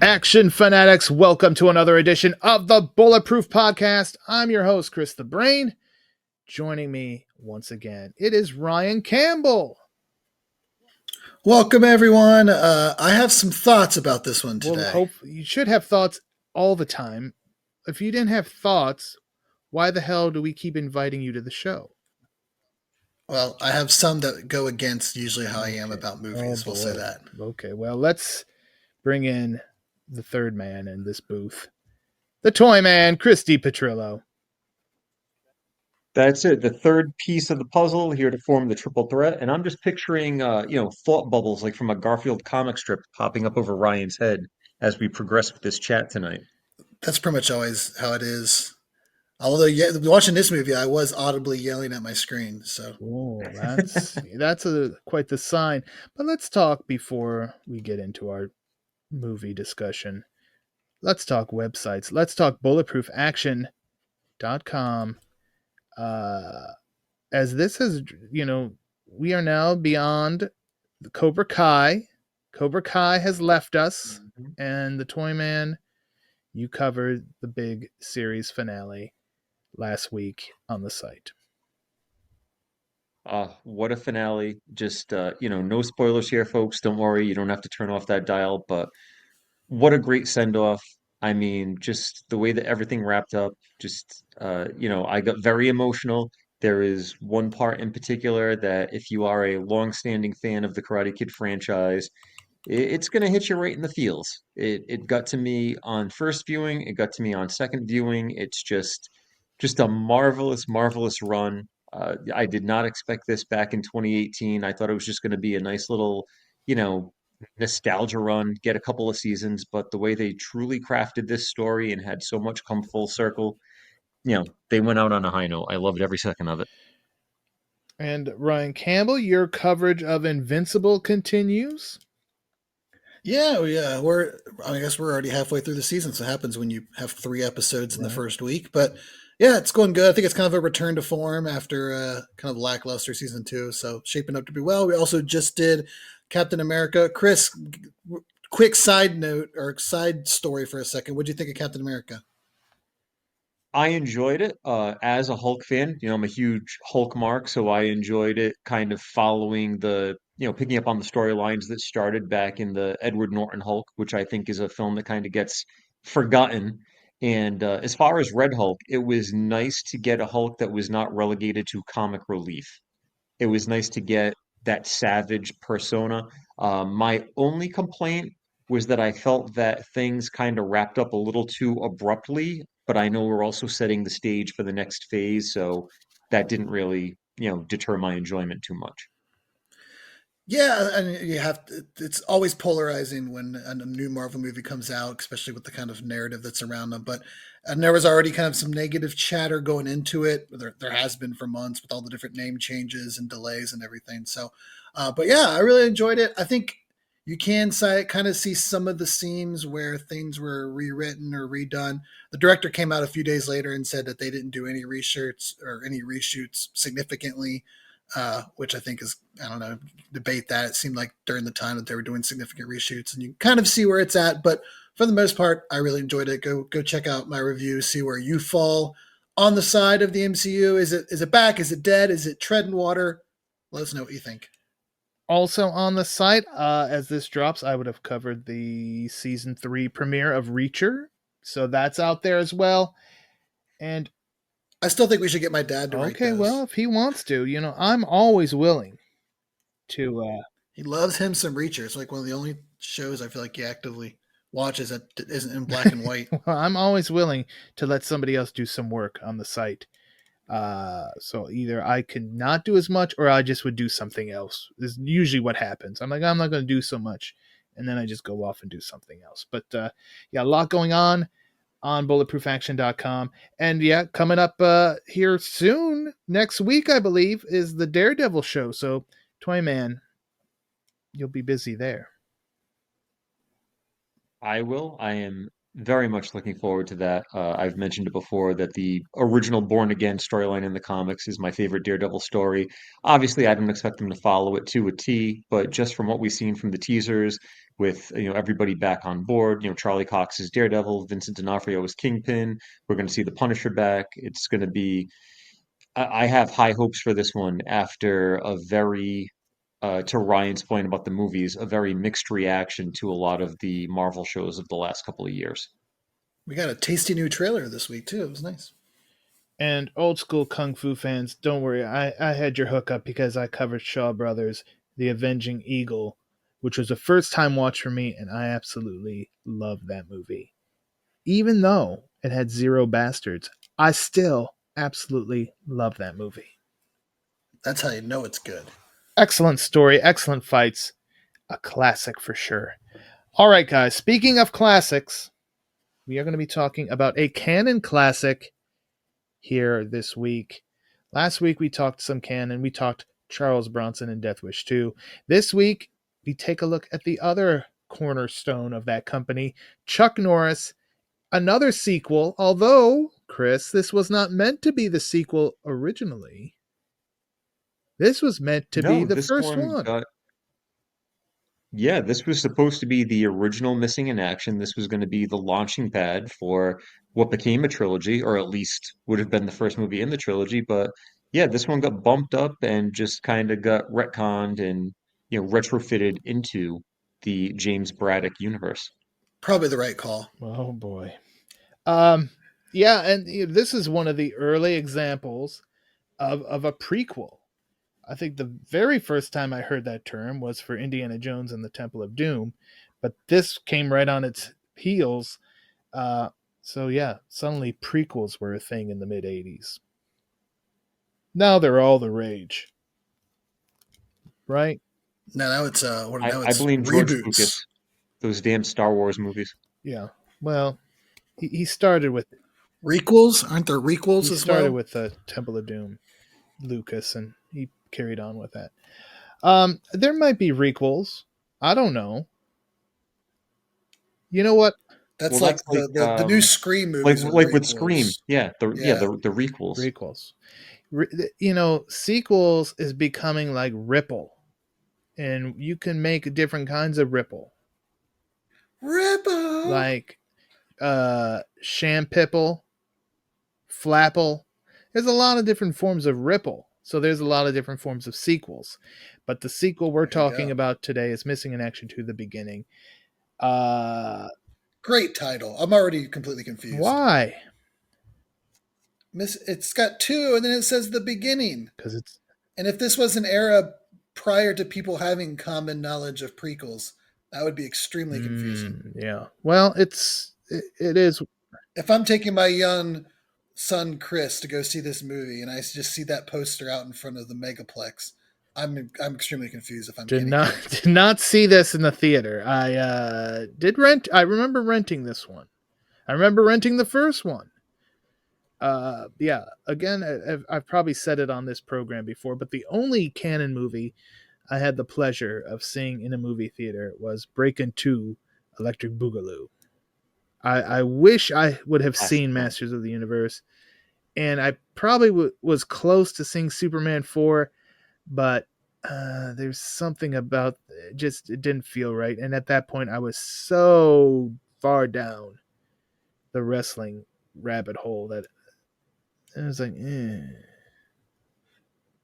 Action fanatics, welcome to another edition of the Bulletproof Podcast. I'm your host, Chris the Brain. Joining me once again, it is Ryan Campbell. Welcome, everyone. I have some thoughts about this one today. Well, you should have thoughts all the time. If you didn't have thoughts, why the hell do we keep inviting you to the show? Well, I have some that go against usually how I am about movies. We'll say that. Okay, well, let's bring in the third man in this booth, the Toyman, Chris DePetrillo. That's it. The third piece of the puzzle here to form the triple threat. And I'm just picturing, thought bubbles like from a Garfield comic strip popping up over Ryan's head as we progress with this chat tonight. That's pretty much always how it is. Although, watching this movie, I was audibly yelling at my screen. So, that's quite the sign. But let's talk before we get into our movie discussion. Let's talk websites. Let's talk bulletproofaction.com. As this has, we are now beyond the Cobra Kai. Cobra Kai has left us, and the Toyman, you covered the big series finale last week on the site. What a finale. Just, no spoilers here, folks. Don't worry. You don't have to turn off that dial, but what a great send-off. I mean, just the way that everything wrapped up, just, I got very emotional. There is one part in particular that if you are a long-standing fan of the Karate Kid franchise, it's going to hit you right in the feels. It got to me on first viewing. It got to me on second viewing. It's just a marvelous, marvelous run. I did not expect this back in 2018. I thought it was just going to be a nice little, nostalgia run, get a couple of seasons. But the way they truly crafted this story and had so much come full circle, they went out on a high note. I loved every second of it. And Ryan Campbell, your coverage of Invincible continues. Yeah. I guess we're already halfway through the season. So it happens when you have 3 episodes in the first week. But yeah, it's going good. I think it's kind of a return to form after kind of lackluster season 2. So shaping up to be well. We also just did Captain America. Chris, quick side note or side story for a second. What do you think of Captain America? I enjoyed it as a Hulk fan. I'm a huge Hulk mark, so I enjoyed it kind of following picking up on the storylines that started back in the Edward Norton Hulk, which I think is a film that kind of gets forgotten. And as far as Red Hulk, it was nice to get a Hulk that was not relegated to comic relief. It was nice to get that savage persona. My only complaint was that I felt that things kind of wrapped up a little too abruptly, but I know we're also setting the stage for the next phase, so that didn't really, deter my enjoyment too much. Yeah, and it's always polarizing when a new Marvel movie comes out, especially with the kind of narrative that's around them. But and there was already kind of some negative chatter going into it. There has been for months with all the different name changes and delays and everything. So, but yeah, I really enjoyed it. I think you can kind of see some of the scenes where things were rewritten or redone. The director came out a few days later and said that they didn't do any reshoots significantly. Which I think is, I don't know, debate that. It seemed like during the time that they were doing significant reshoots, and you kind of see where it's at. But for the most part, I really enjoyed it. Go check out my review, see where you fall on the side of the MCU. Is it back? Is it dead? Is it treading water? Let us know what you think. Also on the site, as this drops, I would have covered the season 3 premiere of Reacher. So that's out there as well. And I still think we should get my dad to write those. Okay, well, if he wants to, I'm always willing to. He loves him some Reacher. It's like one of the only shows I feel like he actively watches that isn't in black and white. Well, I'm always willing to let somebody else do some work on the site. So either I could not do as much or I just would do something else. This is usually what happens. I'm like, I'm not going to do so much. And then I just go off and do something else. But yeah, a lot going on bulletproofaction.com. And yeah, coming up here soon, next week, I believe, is the Daredevil show. So, Toyman, you'll be busy there. I will. I am Very much looking forward to that. I've mentioned it before that the original Born Again storyline in the comics is my favorite Daredevil story. Obviously, I didn't expect them to follow it to a T, but just from what we've seen from the teasers, with everybody back on board, Charlie Cox is Daredevil, Vincent D'Onofrio is Kingpin. We're going to see the Punisher back. It's going to be. I have high hopes for this one after a very to Ryan's point about the movies, a very mixed reaction to a lot of the Marvel shows of the last couple of years. We got a tasty new trailer this week too. It was nice. And old school Kung Fu fans, don't worry, I had your hookup because I covered Shaw Brothers, The Avenging Eagle, which was a first time watch for me, and I absolutely loved that movie. Even though it had zero bastards, I still absolutely love that movie. That's how you know it's good. Excellent story, excellent fights, a classic for sure. All right, guys, speaking of classics, we are going to be talking about a canon classic here this week. Last week we talked some canon. We talked Charles Bronson and Death Wish 2. This week we take a look at the other cornerstone of that company, Chuck Norris, another sequel, although, Chris, this was not meant to be the sequel originally. This was meant to be No, the this first one one. got, yeah, this was supposed to be the original Missing in Action. This was going to be the launching pad for what became a trilogy, or at least would have been the first movie in the trilogy. But yeah, this one got bumped up and just kind of got retconned and, retrofitted into the James Braddock universe. Probably the right call. Oh boy. Um yeah, and this is one of the early examples of a prequel. I think the very first time I heard that term was for Indiana Jones and the Temple of Doom, but this came right on its heels. Uh, so yeah, suddenly prequels were a thing in the mid '80s. Now they're all the rage, right? Now it's now I it's blame George reboots. Lucas, those damn Star Wars movies. Yeah. Well, he started with Requels? Aren't there requels as well? the Temple of Doom, Lucas, and he carried on with that. There might be requels. I don't know. You know what? That's Well, like that's like the new Scream like movies are like with Scream. requels. Yeah, Yeah. the requels. Requels. Sequels is becoming like Ripple, and you can make different kinds of Ripple, Ripple. like Shampipple, Flapple. There's a lot of different forms of Ripple, so there's a lot of different forms of sequels. But the sequel we're There you talking go. about today is Missing in Action to the Beginning. Uh, Great title. I'm already completely confused. why? It's got two, and then it says the beginning. Because it's And if this was an era prior to people having common knowledge of prequels, that would be extremely confusing. yeah. Well, it is. If I'm taking my young son Chris to go see this movie, and I just see that poster out in front of the megaplex, I'm extremely confused if I'm Did Kenny not Clark. did not see this in the theater. I did rent. I remember renting this one. I remember renting the first one. Yeah. Again, I've probably said it on this program before, but the only canon movie I had the pleasure of seeing in a movie theater was Breakin' 2 Electric Boogaloo. I wish I would have Classic seen film. Masters of the Universe, and I probably was close to seeing Superman 4, but there's something about it didn't feel right. And at that point, I was so far down the wrestling rabbit hole that I was like, eh.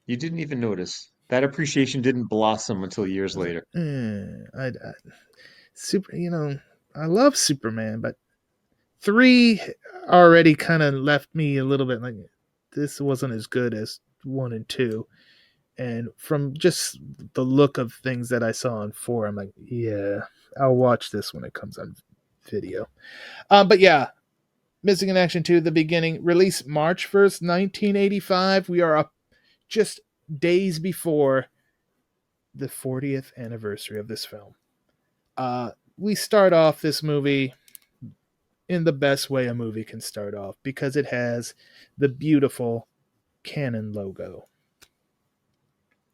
You didn't even notice. That appreciation didn't blossom until years I was like, later. super. I love Superman, but 3 already kind of left me a little bit like this wasn't as good as 1 and 2. And from just the look of things that I saw on 4, I'm like, yeah, I'll watch this when it comes on video. But yeah, Missing in Action 2, the beginning, released March 1st, 1985. We are up just days before the 40th anniversary of this film. We start off this movie in the best way a movie can start off because it has the beautiful Canon logo.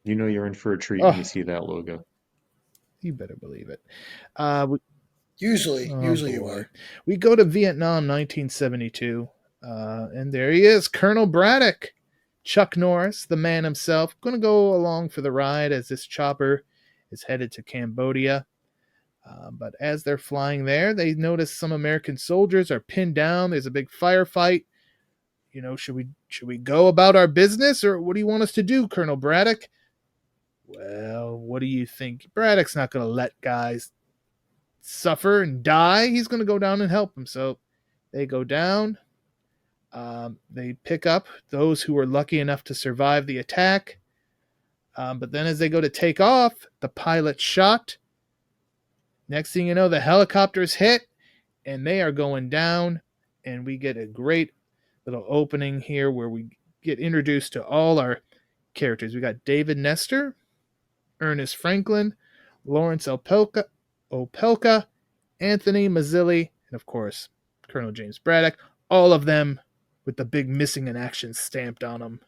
You know you're in for a treat when you Oh, see that logo. you better believe it. Uh, Usually, Oh usually you boy. are. We go to Vietnam 1972. And there he is, Colonel Braddock. Chuck Norris, the man himself, going to go along for the ride as this chopper is headed to Cambodia. But as they're flying there, they notice some American soldiers are pinned down. There's a big firefight. You know, should we go about our business, or what do you want us to do, Colonel Braddock? Well, what do you think? Braddock's not going to let guys suffer and die. He's going to go down and help them. So they go down. They pick up those who were lucky enough to survive the attack. But then as they go to take off, the pilot's shot. Next thing you know, the helicopter's hit and they are going down. And we get a great little opening here where we get introduced to all our characters. We got David Nestor, Ernest Franklin, Lawrence Opelka, Anthony Mazzilli, and of course, Colonel James Braddock. All of them with the big missing in action stamped on them.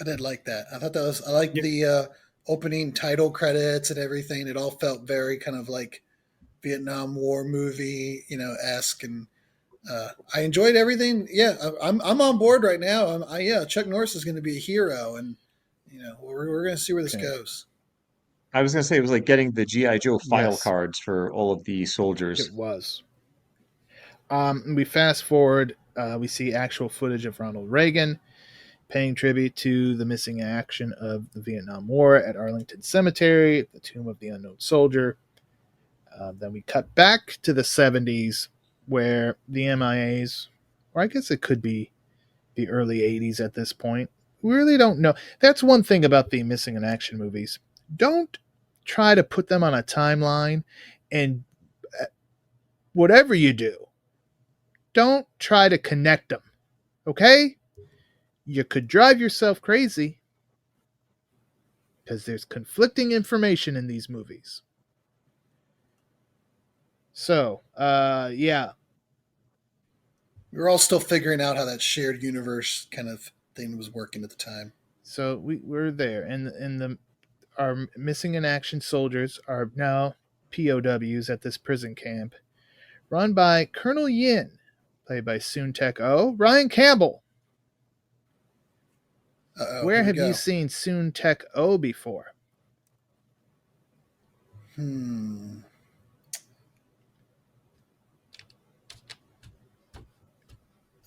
I did like that. I thought that was. I liked the opening title credits and everything. It all felt very kind of like Vietnam War movie, esque, and I enjoyed everything. Yeah, I'm on board right now. Chuck Norris is going to be a hero, and we're going to see where this goes. I was going to say it was like getting the G.I. Joe file Yes. cards for all of the soldiers. It was. We fast forward. We see actual footage of Ronald Reagan paying tribute to the missing action of the Vietnam War at Arlington Cemetery, the Tomb of the Unknown Soldier. Then we cut back to the 70s where the MIAs, or I guess it could be the early 80s at this point. We really don't know. That's one thing about the missing in action movies. Don't try to put them on a timeline, and whatever you do, don't try to connect them. Okay? You could drive yourself crazy because there's conflicting information in these movies. So, yeah. We're all still figuring out how that shared universe kind of thing was working at the time. So we're there, and our missing in action soldiers are now POWs at this prison camp, run by Colonel Yin, played by Soon-Tek Ryan Campbell. Where have you seen Soon-Tek before?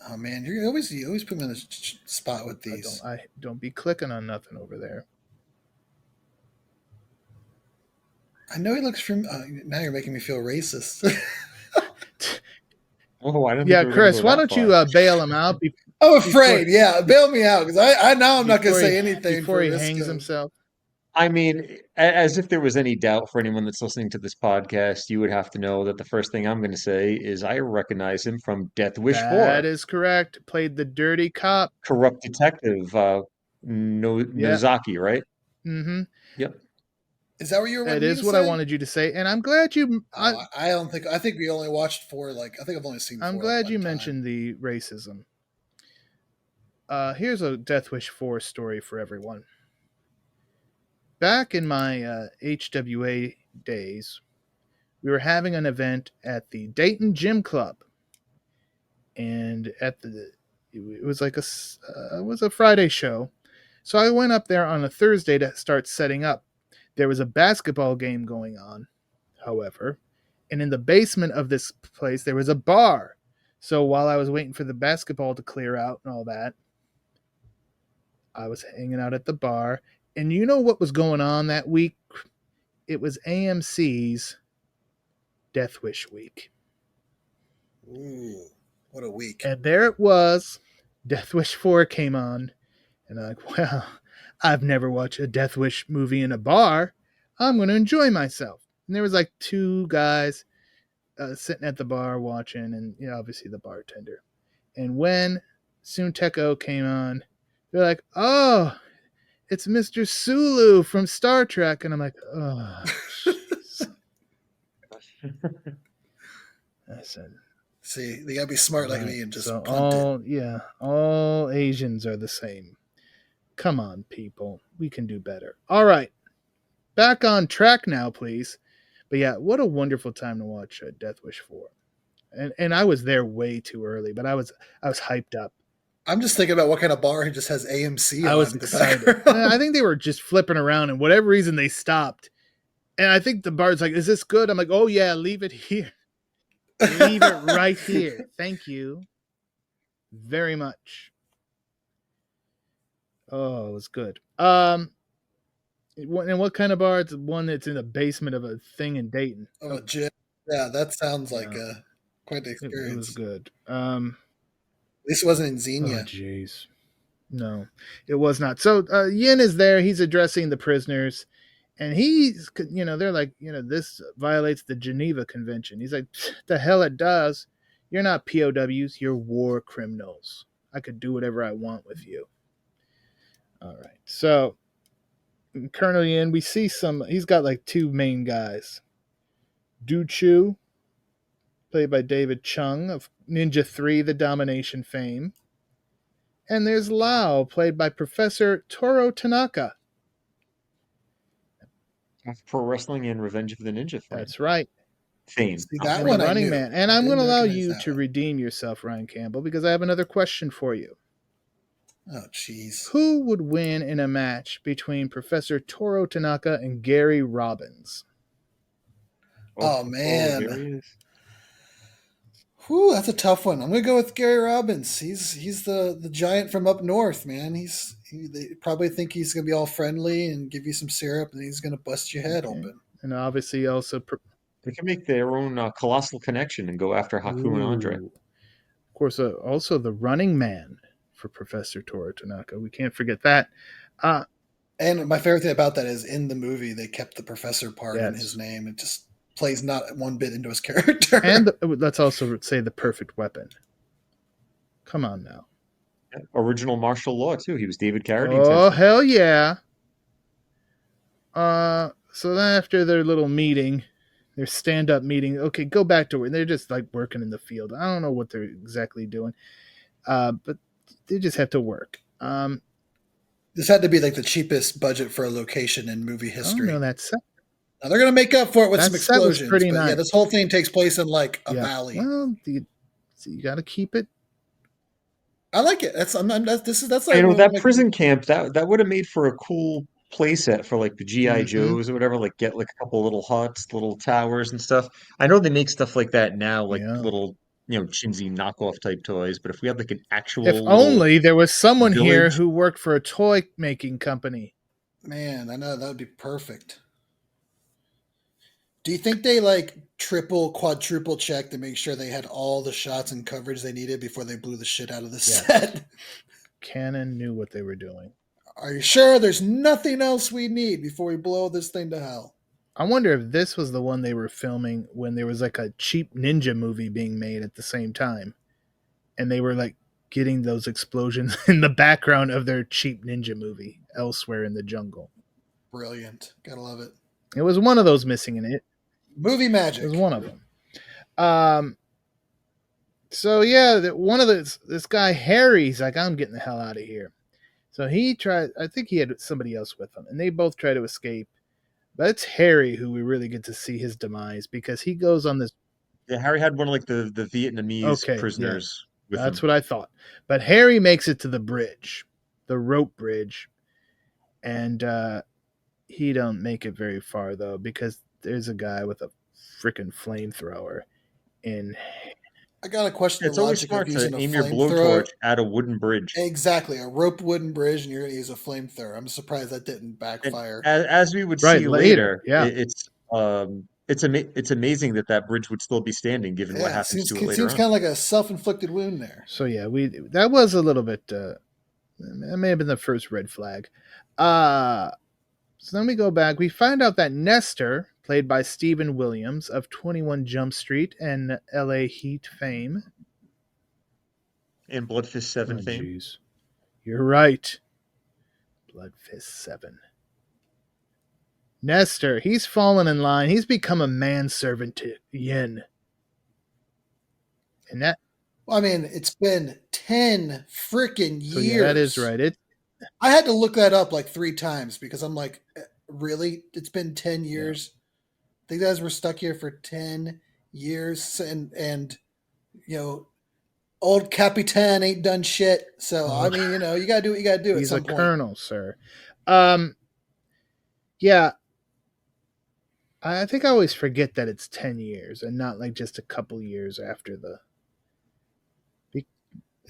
Oh man, you always put me on the spot with these. Don't be clicking on nothing over there. I know he looks from. Now you're making me feel racist. Oh, I don't. Yeah, Chris, why don't you bail him out? I'm afraid. Bail me out because I now I'm not going to say anything before he hangs himself. I mean, as if there was any doubt for anyone that's listening to this podcast, you would have to know that the first thing I'm going to say is I recognize him from Death Wish 4. That is correct. Played the dirty cop. Corrupt detective, Nozaki, right? Mm-hmm. Yep. Is that what you were? That is what I wanted you to say, and I'm glad you. I don't think. I think we only watched 4. I think I've only seen 4. I'm glad you mentioned the racism. Here's a Death Wish 4 story for everyone. Back in my HWA days, we were having an event at the Dayton Gym Club, and it was like it was a Friday show, so I went up there on a Thursday to start setting up. There was a basketball game going on, however, and in the basement of this place there was a bar. So while I was waiting for the basketball to clear out and all that, I was hanging out at the bar. And you know what was going on that week? It was AMC's Death Wish week. Ooh, what a week. And there it was. Death Wish 4 came on. And I'm like, well, I've never watched a Death Wish movie in a bar. I'm going to enjoy myself. And there was like 2 guys sitting at the bar watching, and obviously the bartender. And when Soon-Tek came on, they're like, oh, it's Mr. Sulu from Star Trek. And I'm like, oh, I said, see, they got to be smart like me and just punt all Asians are the same. Come on, people. We can do better. All right. Back on track now, please. But yeah, what a wonderful time to watch Death Wish 4. And I was there way too early, but I was hyped up. I'm just thinking about what kind of bar just has AMC I on was in the excited. background. I think they were just flipping around, and whatever reason they stopped. And I think the bar's like, "Is this good?" I'm like, "Oh yeah, leave it here. Leave it right here. Thank you very much." Oh, it was good. And what kind of bar? It's one that's in the basement of a thing in Dayton. Oh, gym. Yeah, that sounds like Yeah. quite the It was experience. good. At least it wasn't in Oh, Xenia. jeez. No, it was not. So Yin is there. He's addressing the prisoners. And he's, they're like, this violates the Geneva Convention. He's like, the hell it does. You're not POWs. You're war criminals. I could do whatever I want with you. All right. So Colonel Yin, we see he's got like two main guys. Du Chu, played by David Chung of Ninja 3, The Domination fame. And there's Lao, played by Professor Toru Tanaka. Pro Wrestling and Revenge of the Ninja That's right. fame. See, that And one the I Running knew. Man. And I I'm going to didn't allow recognize you that to one. redeem yourself, Ryan Campbell, because I have another question for you. Oh, jeez. Who would win in a match between Professor Toru Tanaka and Gary Robbins? Oh, man. There he is. Whew, that's a tough one. I'm gonna go with Gary Robbins. He's the giant from up north, man. They probably think he's gonna be all friendly and give you some syrup, and he's gonna bust your head open. And obviously also... They can make their own colossal connection and go after Haku and Andre. Of course, also the Running Man for Professor Toru Tanaka. We can't forget that. And my favorite thing about that is in the movie they kept the professor part in Yes. his name. It just plays not one bit into his character. And let's also say the perfect weapon. Come on now. Original martial law too. He was David Carradine's Oh, henchman. hell yeah. So then after their little meeting, their stand-up meeting, okay, go back to work. They're just like working in the field. I don't know what they're exactly doing. But they just have to work. This had to be like the cheapest budget for a location in movie history. Oh, no, that's... Now they're going to make up for it with That some set was explosions. pretty but nice. Yeah, this whole thing takes place in like a Yeah. valley. Well, you got to keep it. I like it. That's like You know, one of that my- prison camp that would have made for a cool playset for like the GI Mhm. Joes or whatever. Like get like a couple little huts, little towers and stuff. I know they make stuff like that now, like Yeah. little chintzy knockoff type toys. But if we had like an actual If little only there was someone here village- who worked for a toy making company. Man, I know that would be perfect. Do you think they like triple, quadruple checked to make sure they had all the shots and coverage they needed before they blew the shit out of the Yes. set? Canon knew what they were doing. Are you sure there's nothing else we need before we blow this thing to hell? I wonder if this was the one they were filming when there was like a cheap ninja movie being made at the same time. And they were like getting those explosions in the background of their cheap ninja movie elsewhere in the jungle. Brilliant. Gotta love it. It was one of those missing in it. Movie magic. It was one of them. So yeah, one of this guy Harry's like, I'm getting the hell out of here. So he tried. I think he had somebody else with him, and they both try to escape. But it's Harry who we really get to see his demise because he goes on this. Yeah, Harry had one of like the Vietnamese Okay, prisoners with That's him. what I thought. But Harry makes it to the bridge, the rope bridge, and he don't make it very far though because there's a guy with a freaking flamethrower in. I got a question. It's the always logic smart of to using a aim your flamethrower. blowtorch at a wooden bridge. Exactly, a rope wooden bridge, and you're going to use a flamethrower. I'm surprised that didn't And backfire. as we would Right, see later, later, yeah. it's amazing that bridge would still be standing given what Yeah, happens seems, to it it later seems on. kind of like a self-inflicted wound there. So yeah, that was a little bit. That may have been the first red flag. So then we go back. We find out that Nestor, played by Stephen Williams of 21 Jump Street and L.A. Heat fame. And Blood Fist 7 Oh, fame. jeez. You're right. Blood Fist 7. Nestor, he's fallen in line. He's become a manservant to Yin. And that... Well, I mean, it's been 10 freaking years. So yeah, that is right. I had to look that up like 3 times because I'm like, really? It's been 10 years? The guys were stuck here for 10 years, and old Capitan ain't done shit. So I mean, you gotta do what you gotta do at He's a some point. colonel, sir. Yeah. I think I always forget that it's 10 years and not like just a couple years after the.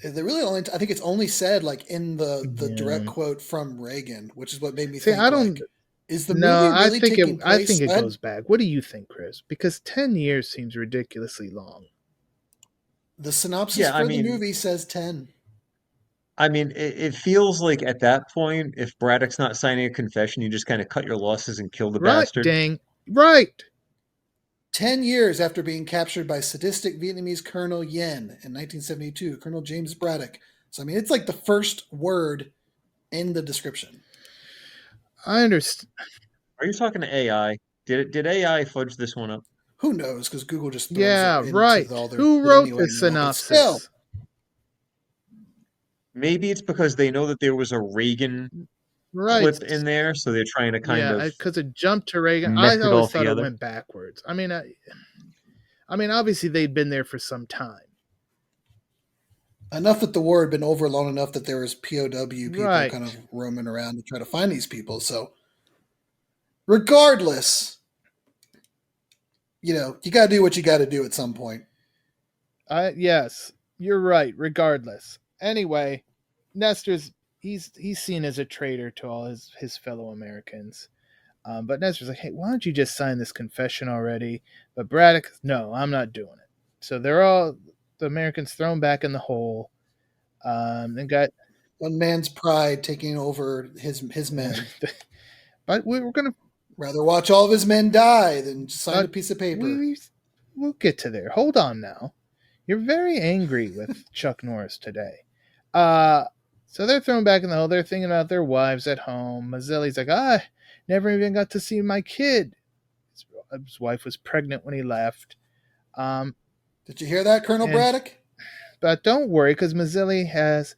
They really only. I think it's only said like in the Yeah. direct quote from Reagan, which is what made me See, think. I don't. Like, is the No, movie really taking place? I think it goes back. What do you think, Chris? Because 10 years seems ridiculously long. The synopsis for the movie says 10. I mean, it feels like at that point, if Braddock's not signing a confession, you just kind of cut your losses and kill the Right, bastard. dang. Right. 10 years after being captured by sadistic Vietnamese Colonel Yen in 1972, Colonel James Braddock. So, I mean, it's like the first word in the description. I understand. Are you talking to AI? Did AI fudge this one up? Who knows? Because Google just throws Yeah, it right. into all their Who shit wrote anyway this now, but still. synopsis? Maybe it's because they know that there was a Reagan Right. clip in there, so they're trying to kind Yeah, of because it jumped to Reagan. I mesh it all always thought it together. went backwards. I mean, obviously they'd been there for some time. Enough that the war had been over long enough that there was POW people Right. kind of roaming around to try to find these people. So, regardless, you got to do what you got to do at some point. Yes, you're right. Regardless, anyway, Nestor's he's seen as a traitor to all his fellow Americans. But Nestor's like, hey, why don't you just sign this confession already? But Braddock, no, I'm not doing it. So the Americans thrown back in the hole. And got one man's pride taking over his men. But we're gonna rather watch all of his men die than sign a piece of paper. We'll get to there. Hold on now. You're very angry with Chuck Norris today. So they're thrown back in the hole. They're thinking about their wives at home. Mazzelli's like, I never even got to see my kid. His wife was pregnant when he left. Did you hear that, Colonel Braddock? But don't worry, because Mazzelli has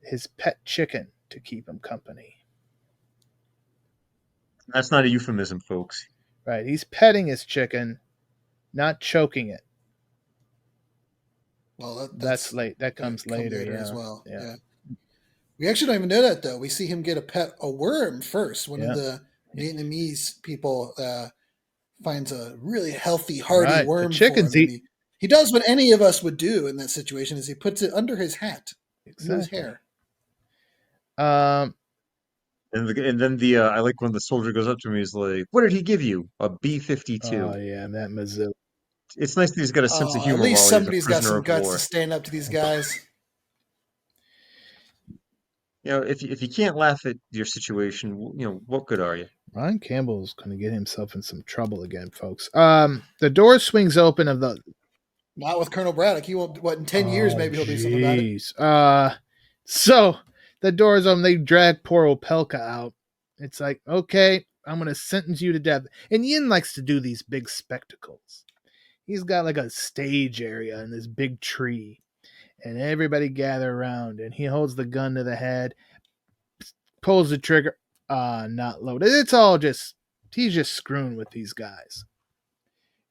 his pet chicken to keep him company. That's not a euphemism, folks. Right. He's petting his chicken, not choking it. Well, that's late. That comes later as well. Yeah. We actually don't even know that, though. We see him get a worm first. One of the Vietnamese people finds a really healthy, hardy worm. The chickens eat. He does what any of us would do in that situation: is he puts it under his hat, under his hair. And then I like when the soldier goes up to me. He's like, "What did he give you? A B-52?" Oh yeah, that Mazzelli. It's nice that he's got a sense of humor. At least while somebody's he's a got some guts war. to stand up to these guys. If you can't laugh at your situation, what good are you? Ryan Campbell's going to get himself in some trouble again, folks. The door swings open of the. Not with Colonel Braddock. He won't. What in 10 years? Maybe he'll do something about it. So the door's open. They drag poor Opelka out. It's like, okay, I'm going to sentence you to death. And Yin likes to do these big spectacles. He's got like a stage area in this big tree, and everybody gather around, and he holds the gun to the head, pulls the trigger, not loaded. It's all he's just screwing with these guys.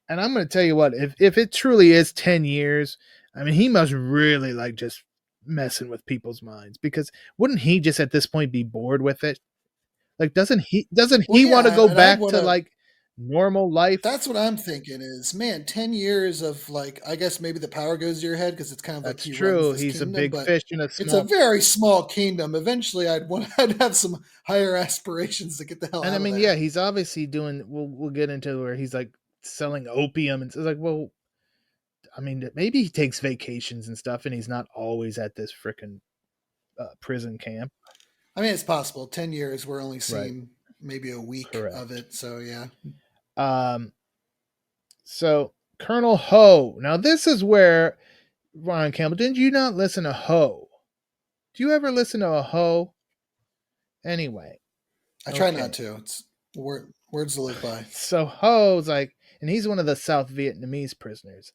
And I'm going to tell you what, if it truly is 10 years, I mean, he must really like just messing with people's minds, because wouldn't he just at this point be bored with it? Like, doesn't he want to go back to like normal life? That's what I'm thinking is, man, 10 years of like, I guess maybe the power goes to your head because it's kind of That's like true. He's kingdom, a big fish in a small. It's a very small kingdom. Eventually, I'd have some higher aspirations to get the hell out of there. And I mean, yeah, he's obviously doing. We'll get into where he's like selling opium, and it's like, well, I mean, maybe he takes vacations and stuff, and he's not always at this frickin' prison camp. I mean, it's possible. 10 years, we're only seeing maybe a week of it. So yeah. So Colonel Ho. Now this is where Ryan Campbell. Didn't you not listen to Ho? Do you ever listen to a Ho? Anyway, I try not to. It's words to live by. So Ho's like, and he's one of the South Vietnamese prisoners,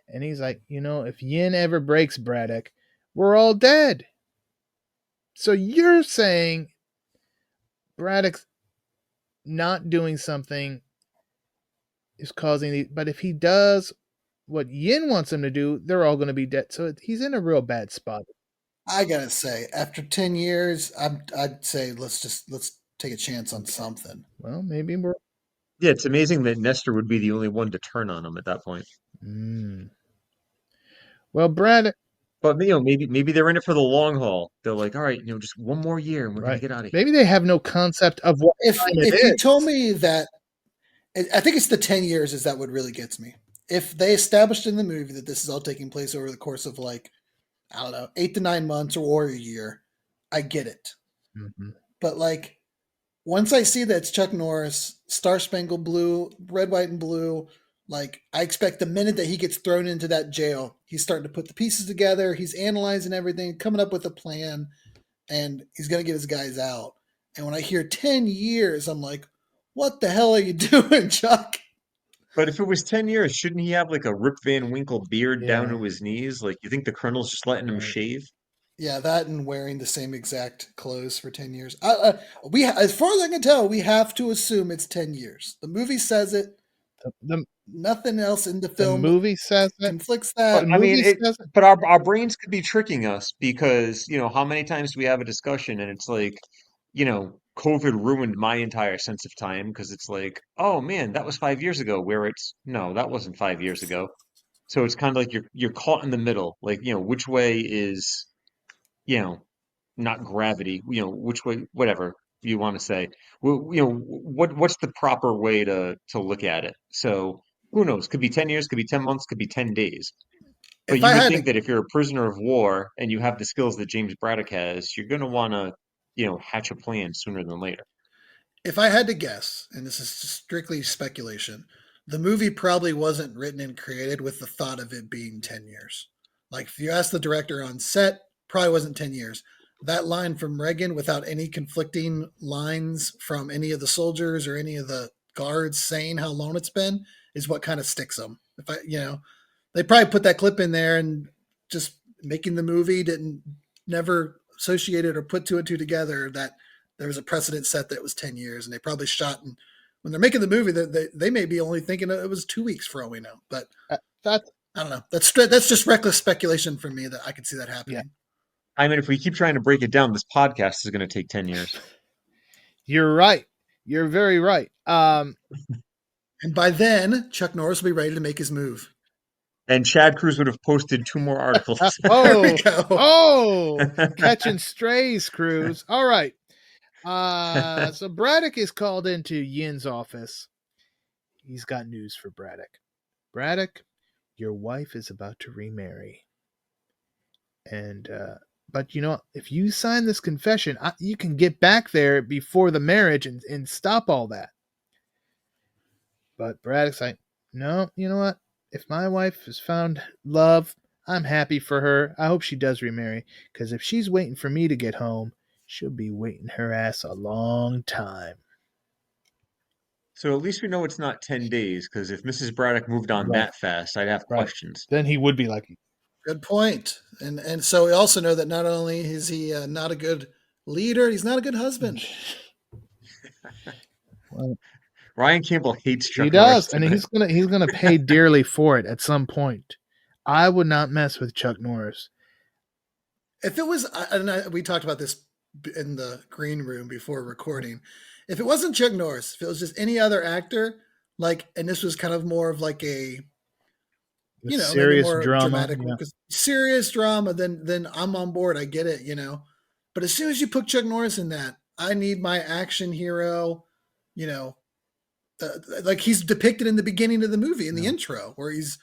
and he's like, if Yin ever breaks Braddock, we're all dead. So you're saying Braddock's not doing something is causing the. But if he does what Yin wants him to do, they're all going to be dead. So he's in a real bad spot. I gotta say, after 10 years, I'd say let's take a chance on Okay. something. Well, maybe we're. Yeah, it's amazing that Nestor would be the only one to turn on him at that point. Well, Brad. But maybe they're in it for the long haul. They're like, all right, just one more year and we're gonna Right. get out of here. Maybe they have no concept of what time it If you is. told me that, I think it's the 10 years is that what really gets me. If they established in the movie that this is all taking place over the course of like, I don't know, 8 to 9 months or a year, I get it. Mm-hmm. But like, once I see that it's Chuck Norris, Star Spangled Blue, Red, White, and Blue, like I expect the minute that he gets thrown into that jail, he's starting to put the pieces together. He's analyzing everything, coming up with a plan, and he's going to get his guys out. And when I hear 10 years, I'm like, what the hell are you doing, Chuck? But if it was 10 years, shouldn't he have like a Rip Van Winkle beard down Yeah. to his knees? Like, you think the Colonel's just letting him Right. shave? Yeah, that and wearing the same exact clothes for 10 years. As far as I can tell, we have to assume it's 10 years. The movie says it. Nothing else in the film movie says it. conflicts But that. I mean, movie says it. but our brains could be tricking us because, how many times do we have a discussion and it's like, COVID ruined my entire sense of time because it's like, oh man, that was 5 years ago, where it's no, that wasn't 5 years ago. So it's kind of like you're caught in the middle. Like, which way is, you know, not gravity, which way, whatever you want to say. Well, what's the proper way to look at it? So who knows? Could be 10 years, could be 10 months, could be 10 days. But If you I would had think to, that if you're a prisoner of war and you have the skills that James Braddock has, you're going to want to, hatch a plan sooner than later. if I had to guess, and this is strictly speculation, the movie probably wasn't written and created with the thought of it being 10 years. Like if you ask the director on set, probably wasn't 10 years. That line from Reagan without any conflicting lines from any of the soldiers or any of the guards saying how long it's been is what kind of sticks them. If they probably put that clip in there and just making the movie didn't never associated or put two and two together that there was a precedent set that was 10 years and they probably shot. And when they're making the movie, they may be only thinking it was 2 weeks for all we know. But That's I don't know. That's just reckless speculation for me that I could see that happening. Yeah. I mean, if we keep trying to break it down, this podcast is going to take 10 years. You're right. You're very right. And by then, Chuck Norris will be ready to make his move. And Chad Cruz would have posted 2 more articles. There we go. Oh, catching strays, Cruz. All right. So Braddock is called into Yin's office. He's got news for Braddock. Braddock, your wife is about to remarry. And, but if you sign this confession, you can get back there before the marriage and stop all that. But Braddock's like, no, you know what? If my wife has found love, I'm happy for her. I hope she does remarry, because if she's waiting for me to get home, she'll be waiting her ass a long time. So at least we know it's not 10 days, because if Mrs. Braddock moved on Right. that fast, I'd have questions. Then he would be like, Good point. And so we also know that not only is he not a good leader, he's not a good husband. well, Ryan Campbell hates Chuck he Norris does, and today. he's gonna pay dearly for it at some point. I would not mess with Chuck Norris. If it was, we talked about this in the green room before recording. If it wasn't Chuck Norris, if it was just any other actor, and this was kind of more of like a serious more drama, dramatic, serious drama, then I'm on board. I get it, But as soon as you put Chuck Norris in that, I need my action hero, like he's depicted in the beginning of the movie in the intro, where he's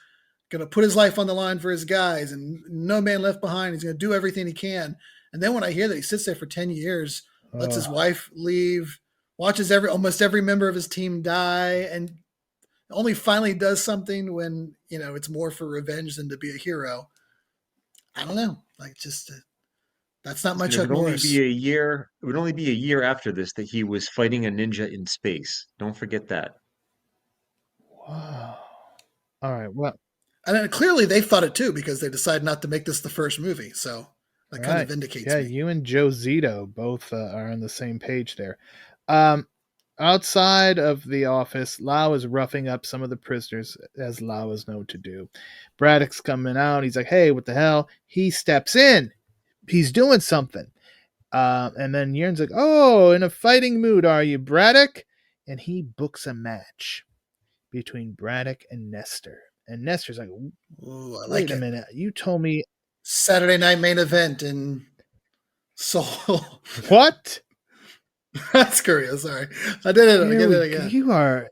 going to put his life on the line for his guys and no man left behind. He's going to do everything he can. And then when I hear that he sits there for 10 years, lets his wife leave, watches almost every member of his team die, and only finally does something when, it's more for revenge than to be a hero. I don't know. That's not my Chuck Norris. It would only be a year after this that he was fighting a ninja in space. Don't forget that. Wow. All right. Well, and then clearly they thought it too, because they decided not to make this the first movie. So that kind of indicates me. You and Joe Zito both are on the same page there. All outside of the office, Lau is roughing up some of the prisoners, as Lau is known to do. Braddock's coming out. He's like, hey, what the hell? He steps in. He's doing something. And then Yern's like, oh, in a fighting mood, are you, Braddock? And he books a match between Braddock and Nestor. And Nestor's like, Ooh, I wait like a it. minute. You told me. Saturday night main event in Seoul. What? That's Korea. Sorry, I did it. I did it again. You are.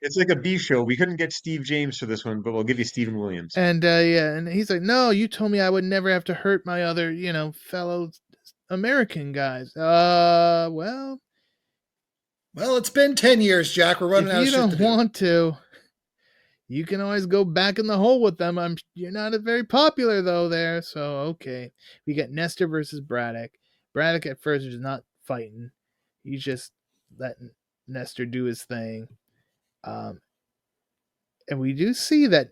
It's like a B show. We couldn't get Steve James for this one, but we'll give you Stephen Williams. And yeah, and he's like, no, you told me I would never have to hurt my other, fellow American guys. Well, it's been 10 years, Jack. We're running out of if shit you to don't do. want to, you can always go back in the hole with them. You're not very popular though there, so okay. We get Nestor versus Braddock. Braddock at first is not fighting; he's just letting Nestor do his thing. And we do see that,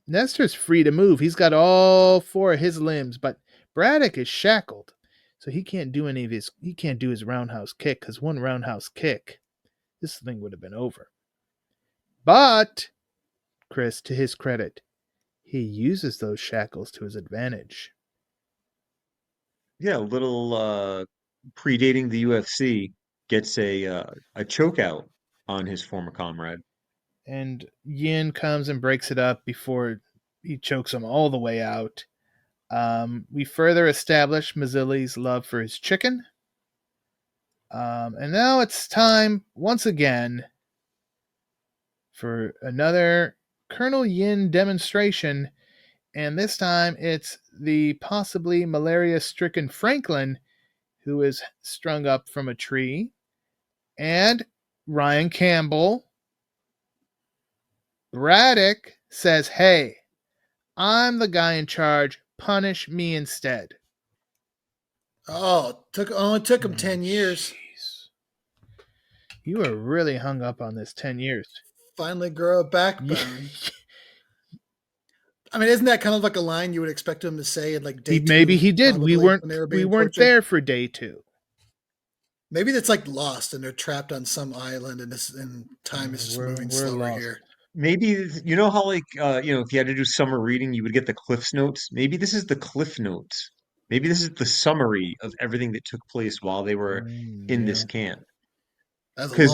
Nestor's free to move. He's got all 4 of his limbs, but Braddock is shackled, so he can't do he can't do his roundhouse kick, because one roundhouse kick, this thing would have been over. But, Chris, to his credit, he uses those shackles to his advantage. Yeah, a little predating the UFC, gets a choke out on his former comrade. And Yin comes and breaks it up before he chokes him all the way out. We further establish Mazzilli's love for his chicken. And now it's time, once again, for another Colonel Yin demonstration. And this time it's the possibly malaria-stricken Franklin who is strung up from a tree. And Ryan Campbell. Braddock says, hey, I'm the guy in charge. Punish me instead. Oh, only took him 10 years. Jeez. You are really hung up on this 10 years. Finally grow a backbone. I mean, isn't that kind of like a line you would expect him to say in like day 2? Maybe he did. We weren't tortured? there for day 2. Maybe that's like Lost and they're trapped on some island and time is just moving slower here. Maybe, you know how like if you had to do summer reading, you would get the Cliff's Notes. Maybe this is the Cliff Notes. Maybe this is the summary of everything that took place while they were in this camp. Because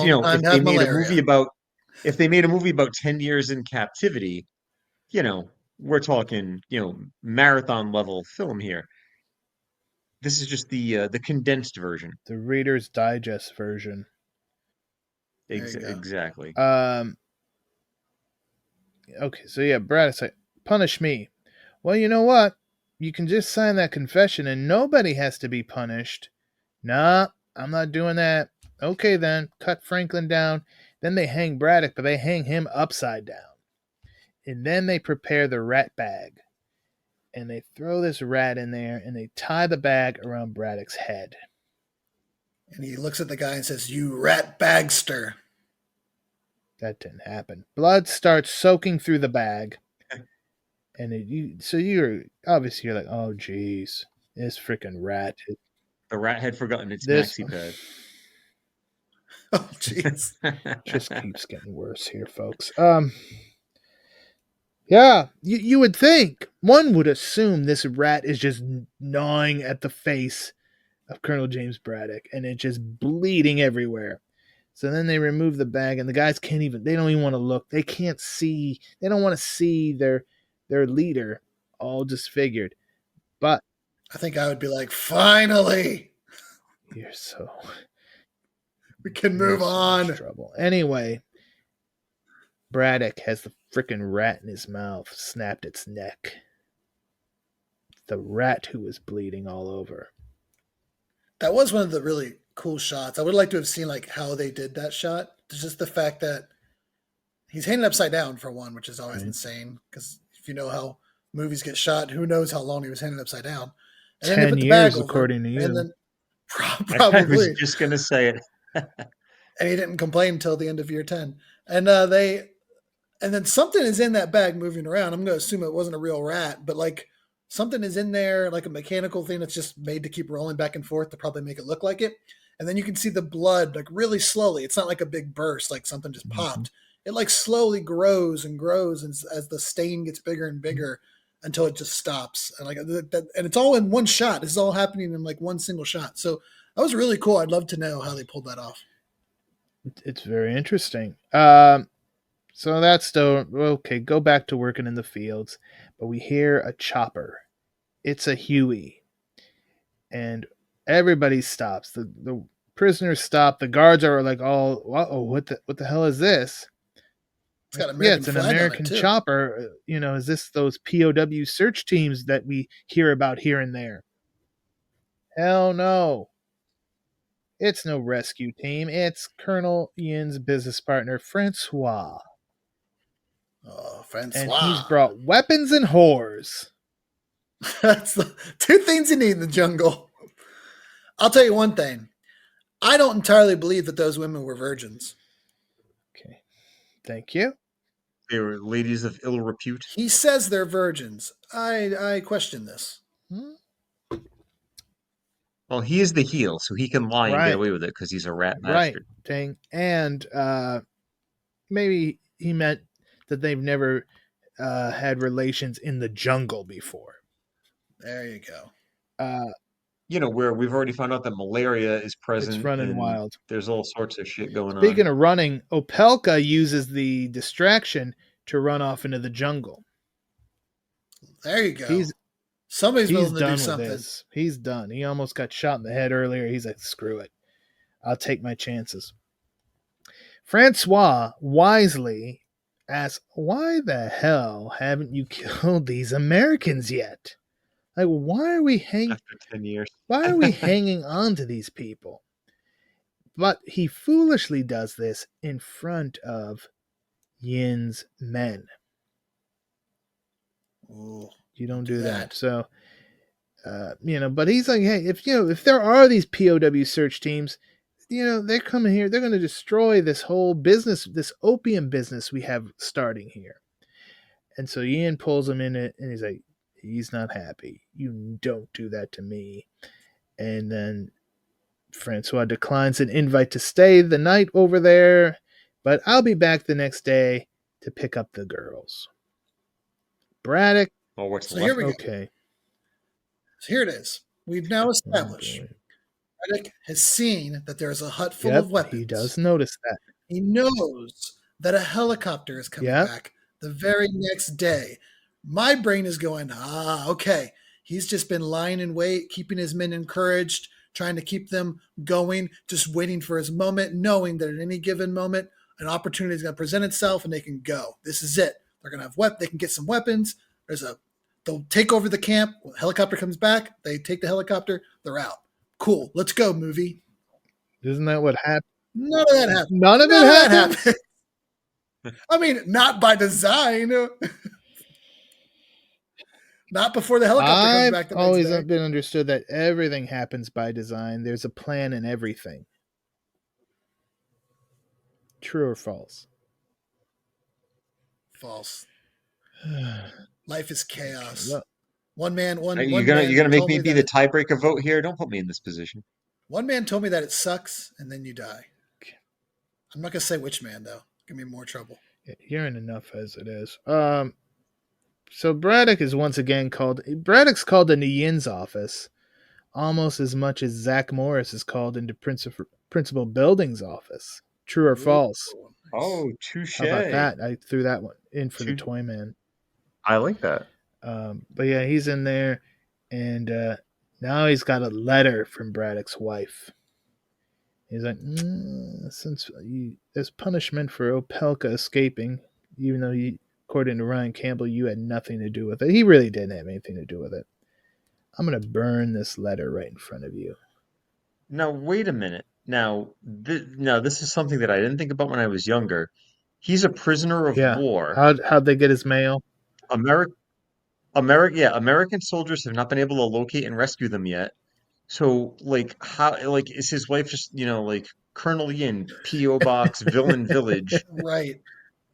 if they made a movie about 10 years in captivity, we're talking marathon level film here. This is just the condensed version, the Reader's Digest version. Exactly. Okay, so yeah, Braddock's like, punish me. Well, you know what? You can just sign that confession and nobody has to be punished. Nah, I'm not doing that. Okay then, cut Franklin down. Then they hang Braddock, but they hang him upside down. And then they prepare the rat bag. And they throw this rat in there and they tie the bag around Braddock's head. And he looks at the guy and says, you rat bagster. That didn't happen. Blood starts soaking through the bag. And you're like, oh geez, this freaking rat. The rat had forgotten its maxi pad. Oh jeez. Just keeps getting worse here, folks. Yeah, you would think, one would assume this rat is just gnawing at the face of Colonel James Braddock and it's just bleeding everywhere. So then they remove the bag and the guys they don't even want to look. They can't see, they don't want to see their leader all disfigured. But I think I would be like, finally, we can move on. Trouble. Anyway, Braddock has the frickin' rat in his mouth, snapped its neck. The rat who was bleeding all over. That was one of the really cool shots. I would like to have seen like how they did that shot. It's just the fact that he's hanging upside down for one, which is always insane. Because if you know how movies get shot, who knows how long he was hanging upside down. And 10 then they put the years, bag according to you. And then probably. I was just going to say it. And he didn't complain until the end of year 10. And then something is in that bag moving around. I'm going to assume it wasn't a real rat, but like something is in there, like a mechanical thing that's just made to keep rolling back and forth to probably make it look like it. and then you can see the blood like really slowly. It's not like a big burst, like something just Mhm. popped. It like slowly grows and grows as the stain gets bigger and bigger until it just stops. And like that, and it's all in one shot. This is all happening in like one single shot. So that was really cool. I'd love to know how they pulled that off. It's very interesting. So that's still okay. Go back to working in the fields, but we hear a chopper. It's a Huey, and everybody stops. The prisoners stop. The guards are like, "Oh, what the hell is this?" It's got Yeah, American it's an flag on American it too. chopper. Is this those POW search teams that we hear about here and there? Hell no. It's no rescue team. It's Colonel Ian's business partner, Francois. Oh, And he's Francois. brought weapons and whores. That's the two things you need in the jungle. I'll tell you one thing. I don't entirely believe that those women were virgins. Okay. Thank you. They were ladies of ill repute. He says they're virgins. I question this. Hmm? Well, he is the heel, so he can lie and Right. get away with it because he's a rat Right. bastard. Dang. And maybe he meant that they've never had relations in the jungle before. There you go. Where we've already found out that malaria is present. It's running and wild. There's all sorts of shit going Speaking on. of running, Opelka uses the distraction to run off into the jungle. There you go. He's Somebody's willing to done do with something. this. He's done. He almost got shot in the head earlier. He's like, screw it. I'll take my chances. Francois wisely asks, why the hell haven't you killed these Americans yet? Like, why are we After 10 years. hanging on to these people? But he foolishly does this in front of Yin's men. Ooh, You don't do do that. that. So, but he's like, hey, if there are these POW search teams, they're coming here, they're going to destroy this whole business, this opium business we have starting here. And so Ian pulls him in it, and he's like, he's not happy. You don't do that to me. And then Francois declines an invite to stay the night over there, but I'll be back the next day to pick up the girls. Braddock. Oh, what's So left? here we go. Okay. So here it is. We've now established Oh, boy. Reddick has seen that there is a hut full of weapons. He does notice that. He knows that a helicopter is coming back the very next day. My brain is going, okay. He's just been lying in wait, keeping his men encouraged, trying to keep them going, just waiting for his moment, knowing that at any given moment, an opportunity is going to present itself and they can go. This is it. They're going to have they can get some weapons. They'll take over the camp. When the helicopter comes back, they take the helicopter, they're out. Cool. Let's go, movie. Isn't that what happened? None of that happened. None of it happened? I mean, not by design. Not before the helicopter comes back. I've always been understood that everything happens by design. There's a plan in everything. True or false? False. Life is chaos. Look, One man. You're gonna make me be the tiebreaker vote here? Don't put me in this position. One man told me that it sucks, and then you die. I'm not gonna say which man though. Give me more trouble. you're in enough as it is. So Braddock is once again called. Braddock's called into Yin's office, almost as much as Zach Morris is called into Principal Building's office. True or false? Oh, touche. How about that? I threw that one in for the Toyman. I like that. But yeah, he's in there, and now he's got a letter from Braddock's wife. He's like, there's punishment for Opelka escaping, even though according to Ryan Campbell, you had nothing to do with it. He really didn't have anything to do with it. I'm going to burn this letter right in front of you. Now, wait a minute. Now, this is something that I didn't think about when I was younger. He's a prisoner of war. How'd they get his mail? American soldiers have not been able to locate and rescue them yet. So, is his wife just, Colonel Yin, P.O. Box, Villain Village? Right.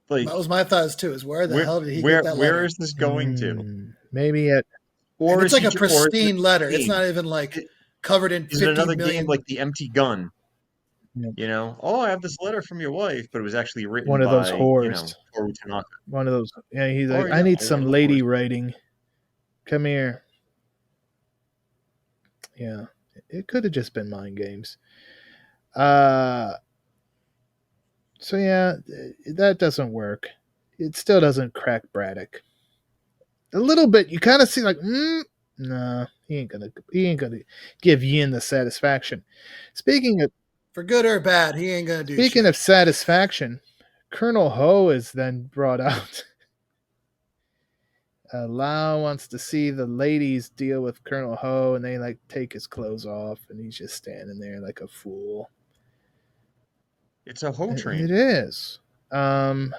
That was my thoughts too. Is where the hell did he get that letter? Where is this going to? Maybe it's like a pristine letter. It's not even like covered in Is it 50 another game million. like The Empty Gun? Yep. You know, oh, I have this letter from your wife, but it was actually written One of those by, whores. Toru Tanaka. One of those. Yeah, he's like, Or I yeah, need or one some of the lady whores. writing. Come here. Yeah, it could have just been mind games. So yeah, that doesn't work. It still doesn't crack Braddock. A little bit, you kind of see like, no, he ain't gonna give Yin the satisfaction. Speaking of For good or bad, he ain't gonna do speaking shit. of satisfaction, Colonel Ho is then brought out. Lau wants to see the ladies deal with Colonel Ho, and they like take his clothes off, and he's just standing there like a fool. It's a Ho It train. is. And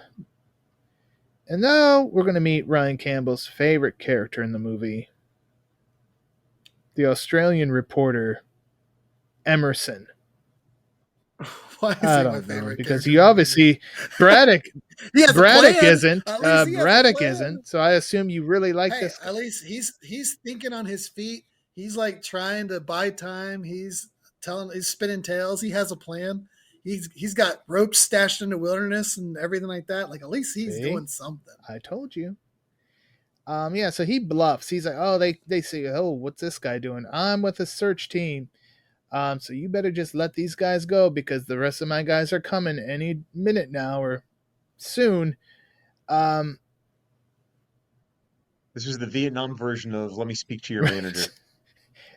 now we're going to meet Ryan Campbell's favorite character in the movie, the Australian reporter, Emerson. Why is I he my don't know, favorite because character he in the movie? obviously, Braddock, He has a Braddock plan. isn't, At least he has a Braddock plan. isn't, so I assume you really like Hey, this guy. at least he's thinking on his feet. He's like trying to buy time. He's spinning tails. He has a plan. He's got ropes stashed in the wilderness and everything like that. Like at least he's See? doing something. I told you. Yeah, so he bluffs. He's like, oh, they say, oh, what's this guy doing? I'm with a search team. So you better just let these guys go because the rest of my guys are coming any minute now or soon. This was the Vietnam version of "Let me speak to your manager."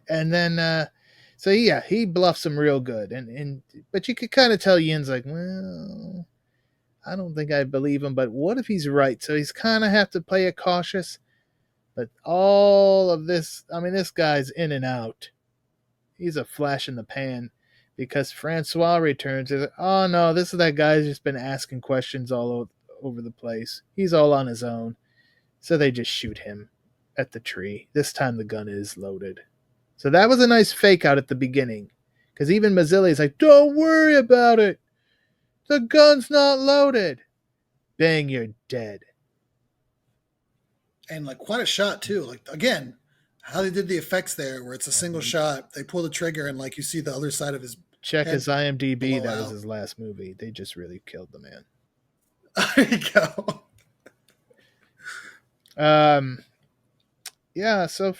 And then, so yeah, he bluffs him real good, but you could kind of tell Yin's like, well, I don't think I believe him, but what if he's right? So he's kind of have to play it cautious. But all of this, I mean, this guy's in and out. He's a flash in the pan because Francois returns. He's like, oh no, this is that guy who's just been asking questions all over the place. He's all on his own. So they just shoot him at the tree. This time the gun is loaded. So that was a nice fake out at the beginning. Because even Mazzilli's like, don't worry about it. The gun's not loaded. Bang, you're dead. And like quite a shot too. Like again, how they did the effects there, where it's a single shot. They pull the trigger and like you see the other side of his. Check his IMDb. That was out. his last movie. They just really killed the man. There you go. Yeah, so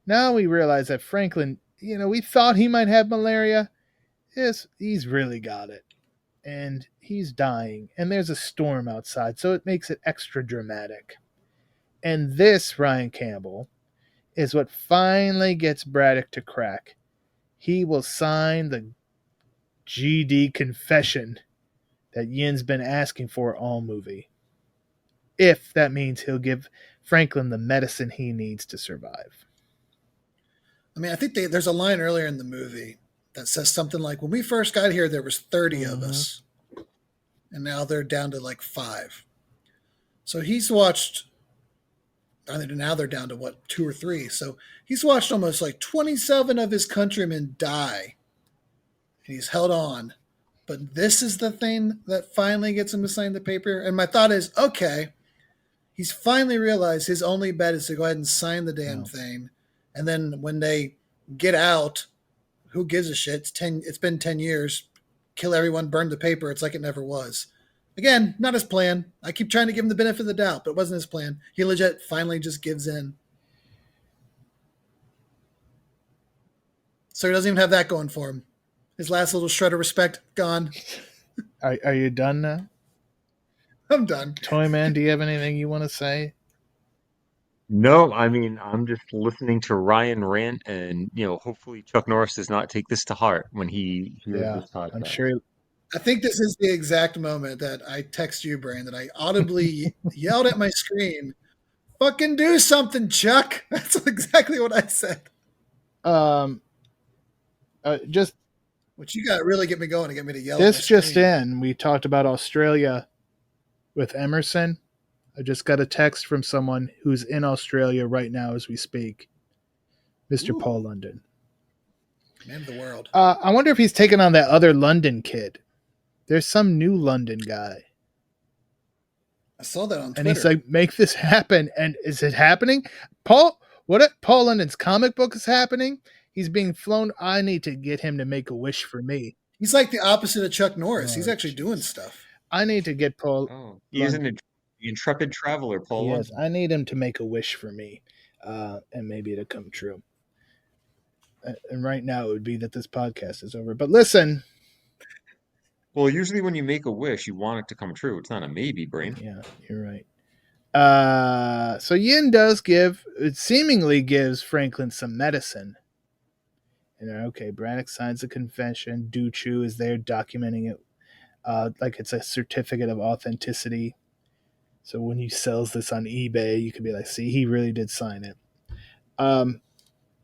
now we realize that Franklin, we thought he might have malaria. Yes, he's really got it. And he's dying. And there's a storm outside, so it makes it extra dramatic. And this, Ryan Campbell, is what finally gets Braddock to crack. He will sign the GD confession that Yin's been asking for all movie. If that means he'll give Franklin the medicine he needs to survive. I mean, I think there's a line earlier in the movie that says something like, when we first got here, there was 30 of us. And now they're down to like 5. So he's watched, I think now they're down to what, 2 or 3. So he's watched almost like 27 of his countrymen die. And he's held on. But this is the thing that finally gets him to sign the paper. And my thought is, okay, he's finally realized his only bet is to go ahead and sign the damn thing. And then when they get out, who gives a shit? It's been 10 years. Kill everyone, burn the paper. It's like it never was. Again, not his plan. I keep trying to give him the benefit of the doubt, but it wasn't his plan. He legit finally just gives in. So he doesn't even have that going for him. His last little shred of respect, gone. Are you done now? I'm done. Toyman, do you have anything you want to say? No, I mean, I'm just listening to Ryan rant, and hopefully Chuck Norris does not take this to heart when he hears this podcast. I'm sure. I think this is the exact moment that I text you, Brian, that I audibly yelled at my screen, "Fucking do something, Chuck!" That's exactly what I said. Just Which you got to really get me going to get me to yell. This just in, we talked about Australia with Emerson. I just got a text from someone who's in Australia right now as we speak. Mr. Paul London. Man of the world. I wonder if he's taking on that other London kid. There's some new London guy. I saw that on Twitter. And he's like, make this happen. And is it happening? Paul London's comic book is happening. He's being flown. I need to get him to make a wish for me. He's like the opposite of Chuck Norris. He's Oh, actually doing jeez. stuff. I need to get Paul Oh, he is Lund. an intrepid traveler, Paul He is. London. I need him to make a wish for me, and maybe it'll come true. And right now, it would be that this podcast is over. But listen, Well, usually when you make a wish, you want it to come true. It's not a maybe, brain. yeah, you're right. So Yin does it seemingly gives Franklin some medicine. And okay, Braddock signs a confession. Duchu is there documenting it, like it's a certificate of authenticity. So when he sells this on eBay, you could be like, see, he really did sign it.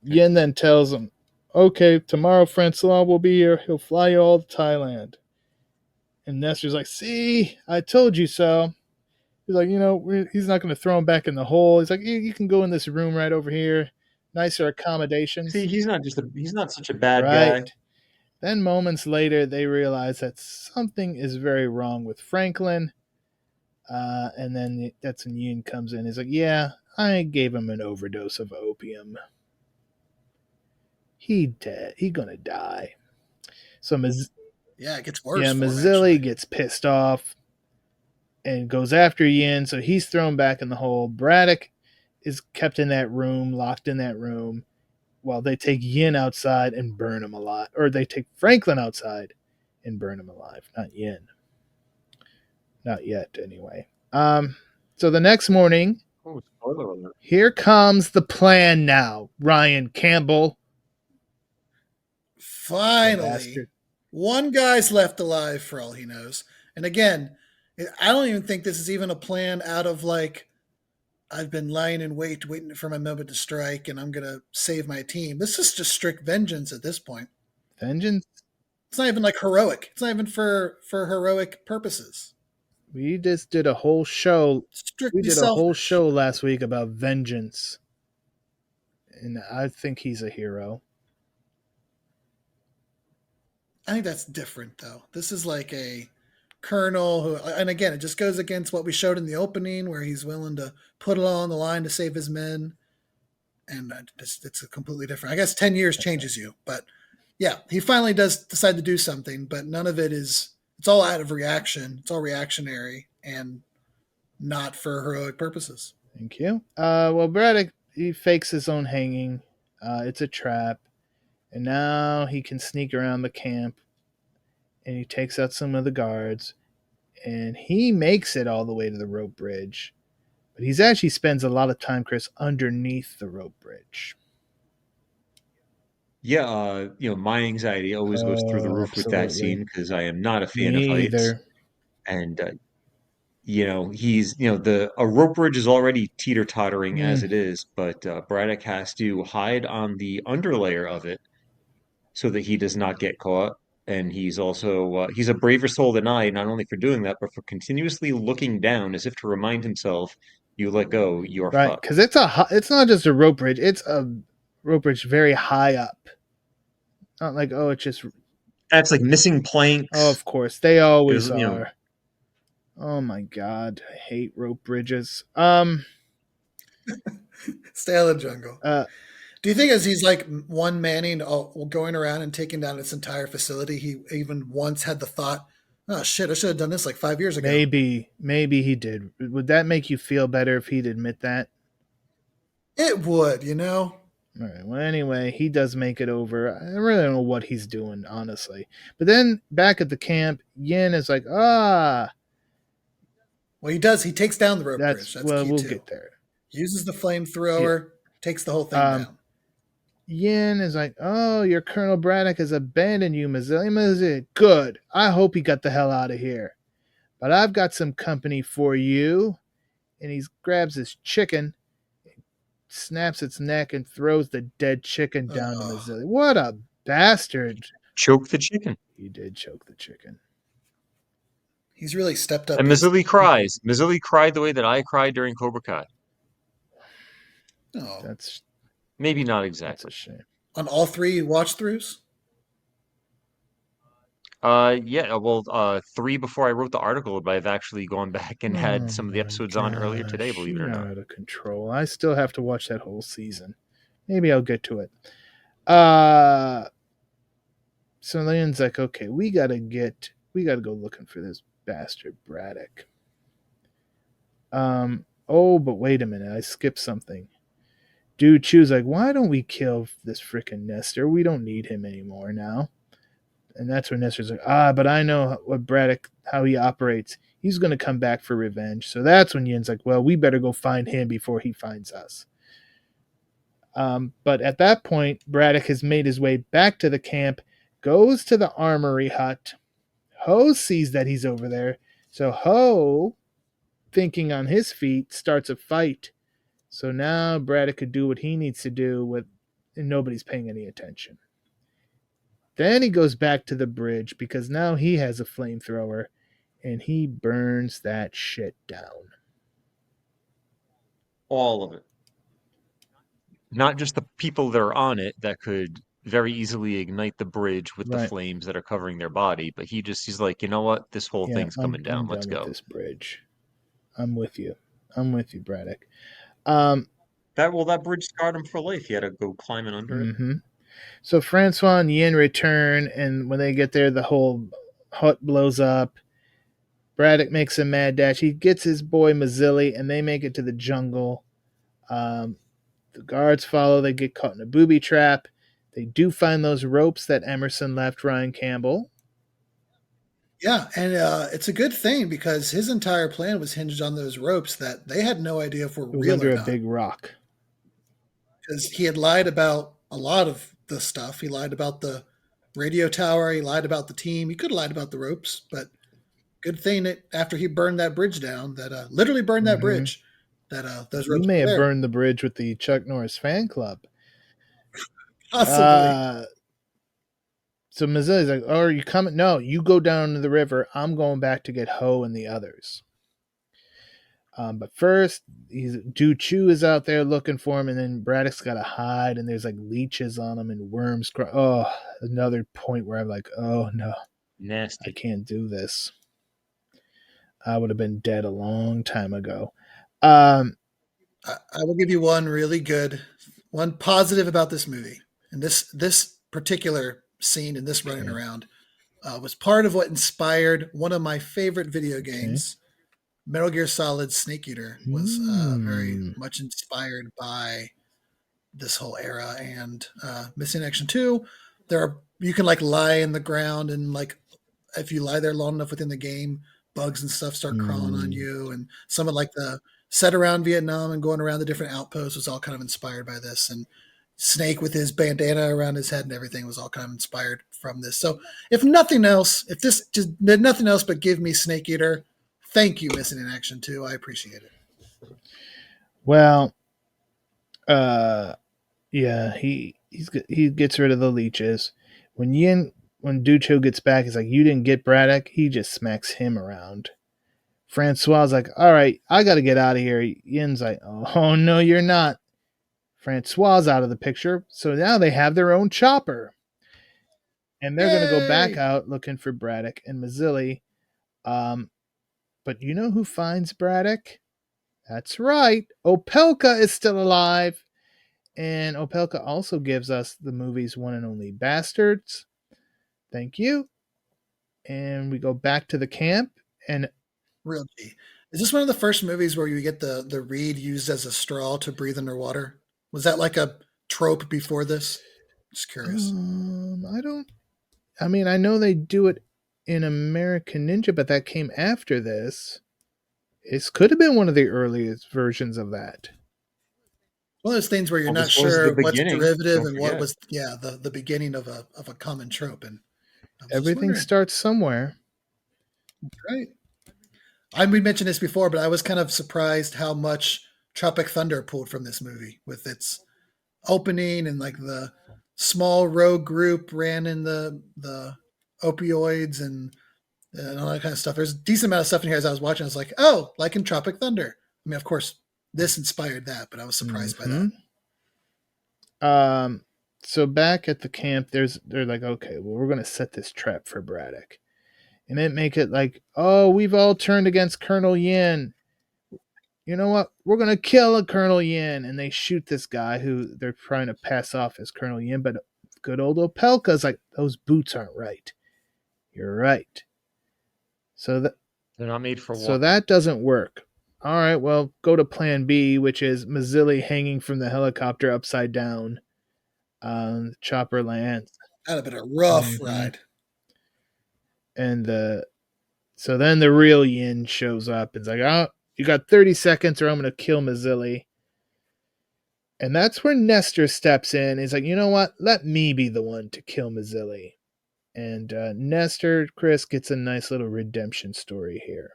Yin then tells him, okay, tomorrow Francois will be here. He'll fly you all to Thailand. And Nestor's like, see, I told you so. He's like, he's not going to throw him back in the hole. He's like, you can go in this room right over here. Nicer accommodations. See, he's not such a bad right. guy. Then moments later, they realize that something is very wrong with Franklin. And then that's when Yin comes in. He's like, yeah, I gave him an overdose of opium. He dead. He gonna die. So it gets worse. Yeah, Mazzilli gets pissed off and goes after Yin, so he's thrown back in the hole. Braddock is kept in that room, locked in that room, while they take Yin outside and burn him alive. Or they take Franklin outside and burn him alive. Not Yin. Not yet, anyway. So the next morning, spoiler alert. Here comes the plan now, Ryan Campbell. Finally, one guy's left alive for all he knows. And again, I don't even think this is even a plan out of like, I've been lying in wait, waiting for my moment to strike, and I'm going to save my team. This is just strict vengeance at this point. Vengeance? It's not even like heroic. It's not even for heroic purposes. We just did a whole show. Strictly we did selfish. A whole show last week about vengeance. And I think he's a hero. I think that's different, though. This is like a colonel who, and again, it just goes against what we showed in the opening, where he's willing to put it all on the line to save his men. And it's a completely different. I guess 10 years changes you, but yeah, he finally does decide to do something, but none of it is. It's all out of reaction. It's all reactionary and not for heroic purposes. Thank you. Well, Braddock, he fakes his own hanging. It's a trap. And now he can sneak around the camp. And he takes out some of the guards. And he makes it all the way to the rope bridge. But he actually spends a lot of time, Chris, underneath the rope bridge. Yeah, my anxiety always goes through the roof with that scene because I am not a fan of heights. Either. And a rope bridge is already teeter-tottering as it is, but Braddock has to hide on the underlayer of it so that he does not get caught. And he's also he's a braver soul than I, not only for doing that, but for continuously looking down as if to remind himself, you let go, you're fucked. Because it's not just a rope bridge, it's a rope bridge very high up. Not like, it's just... That's like missing planks. Oh, of course. They always are. Oh my God. I hate rope bridges. Stay out of the jungle. Do you think as he's like one manning, going around and taking down its entire facility, he even once had the thought, oh shit, I should have done this like 5 years ago? Maybe he did. Would that make you feel better if he'd admit that? It would, All right. Well, anyway, he does make it over. I really don't know what he's doing, honestly. But then back at the camp, Yin is like, Well, he does. He takes down the rope bridge. That's well, key we'll too. get there. Uses the flamethrower, takes the whole thing down. Yin is like, your Colonel Braddock has abandoned you, Mazzilli. Good. I hope he got the hell out of here. But I've got some company for you. And he grabs his chicken, snaps its neck, and throws the dead chicken down to Mazzilli. What a bastard. Choke the chicken. He did choke the chicken. He's really stepped up. And Mazzilli cries. Mazzilli cried the way that I cried during Cobra Kai. Oh. That's... Maybe not exactly. That's a shame. On all 3 watch-throughs? Yeah, well, 3 before I wrote the article, but I've actually gone back and had some of the episodes on earlier today, believe it or not. Out of control. I still have to watch that whole season. Maybe I'll get to it. So Leon's like, okay, we gotta go looking for this bastard Braddock. Oh, but wait a minute, I skipped something. Dude Chew's like, why don't we kill this frickin' Nestor? We don't need him anymore now. And that's when Nestor's like, but I know what Braddock, how he operates. He's going to come back for revenge. So that's when Yin's like, well, we better go find him before he finds us. But at that point, Braddock has made his way back to the camp, goes to the armory hut. Ho sees that he's over there. So Ho, thinking on his feet, starts a fight. So now Braddock could do what he needs to do and nobody's paying any attention. Then he goes back to the bridge because now he has a flamethrower and he burns that shit down. All of it. Not just the people that are on it that could very easily ignite the bridge with the flames that are covering their body, but he's like, you know what? This whole thing's coming down. I'm Let's done go. With this bridge. I'm with you, Braddock. That bridge scarred him for life. He had to go climbing under it. So Francois and Yin return, and when they get there, the whole hut blows up. Braddock makes a mad dash. He gets his boy Mazzilli, and they make it to the jungle. The guards follow. They get caught in a booby trap. They do find those ropes that Emerson left Ryan Campbell. Yeah, and it's a good thing because his entire plan was hinged on those ropes that they had no idea if were real under or not. A big rock. Because he had lied about a lot of the stuff. He lied about the radio tower. He lied about the team. He could have lied about the ropes, but good thing that after he burned that bridge down, that literally burned that bridge, that those ropes. You may have burned the bridge with the Chuck Norris fan club. Possibly. So Mazzilli's like, oh, are you coming? No, you go down to the river. I'm going back to get Ho and the others. But first, Du Chu is out there looking for him, and then Braddock's got to hide, and there's like leeches on him and worms. Another point where I'm like, oh no, nasty. I can't do this. I would have been dead a long time ago. I will give you one positive about this movie, and this particular scene and this running around was part of what inspired one of my favorite video games. Metal Gear Solid Snake Eater was very much inspired by this whole era, and Missing Action 2, you can like lie in the ground, and like if you lie there long enough within the game, bugs and stuff start crawling on you, and some of like the set around Vietnam and going around the different outposts was all kind of inspired by this, and Snake with his bandana around his head and everything was all kind of inspired from this. So if nothing else, if this just did nothing else but give me Snake Eater, thank you, Missing in Action 2. I appreciate it. Well, yeah, he gets rid of the leeches. When Ducho gets back, he's like, you didn't get Braddock. He just smacks him around. Francois's like, all right, I got to get out of here. Yin's like, oh, no, you're not. Francois's out of the picture, so now they have their own chopper. And they're going to go back out looking for Braddock and Mazzilli. But you know who finds Braddock? That's right. Opelka is still alive. And Opelka also gives us the movie's one and only Bastards. Thank you. And we go back to the camp. And real G. Is this one of the first movies where you get the reed used as a straw to breathe underwater? Was that like a trope before this? Just curious. I know they do it in American Ninja, but that came after this. This could have been one of the earliest versions of that. One of those things where you're not sure what's derivative and what was the beginning of a common trope, and everything starts somewhere. Right. We mentioned this before, but I was kind of surprised how much Tropic Thunder pulled from this movie with its opening, and like the small rogue group ran in the opioids and all that kind of stuff. There's a decent amount of stuff in here as I was watching. I was like, oh, like in Tropic Thunder. I mean, of course, this inspired that, but I was surprised by that. So back at the camp, they're like, okay, well, we're going to set this trap for Braddock. And then make it like, oh, we've all turned against Colonel Yin. You know what? We're going to kill a Colonel Yin. And they shoot this guy who they're trying to pass off as Colonel Yin. But good old Opelka's like, those boots aren't right. You're right. So that They're not made for so walking. that doesn't work. All right, well, go to plan B, which is Mazzilli hanging from the helicopter upside down. The chopper lands. That'd have been a rough Mhm. ride. And so then the real Yin shows up. It's like, oh, you got 30 seconds or I'm going to kill Mazzilli. And that's where Nestor steps in. He's like, you know what? Let me be the one to kill Mazzilli. And Nestor, Chris, gets a nice little redemption story here.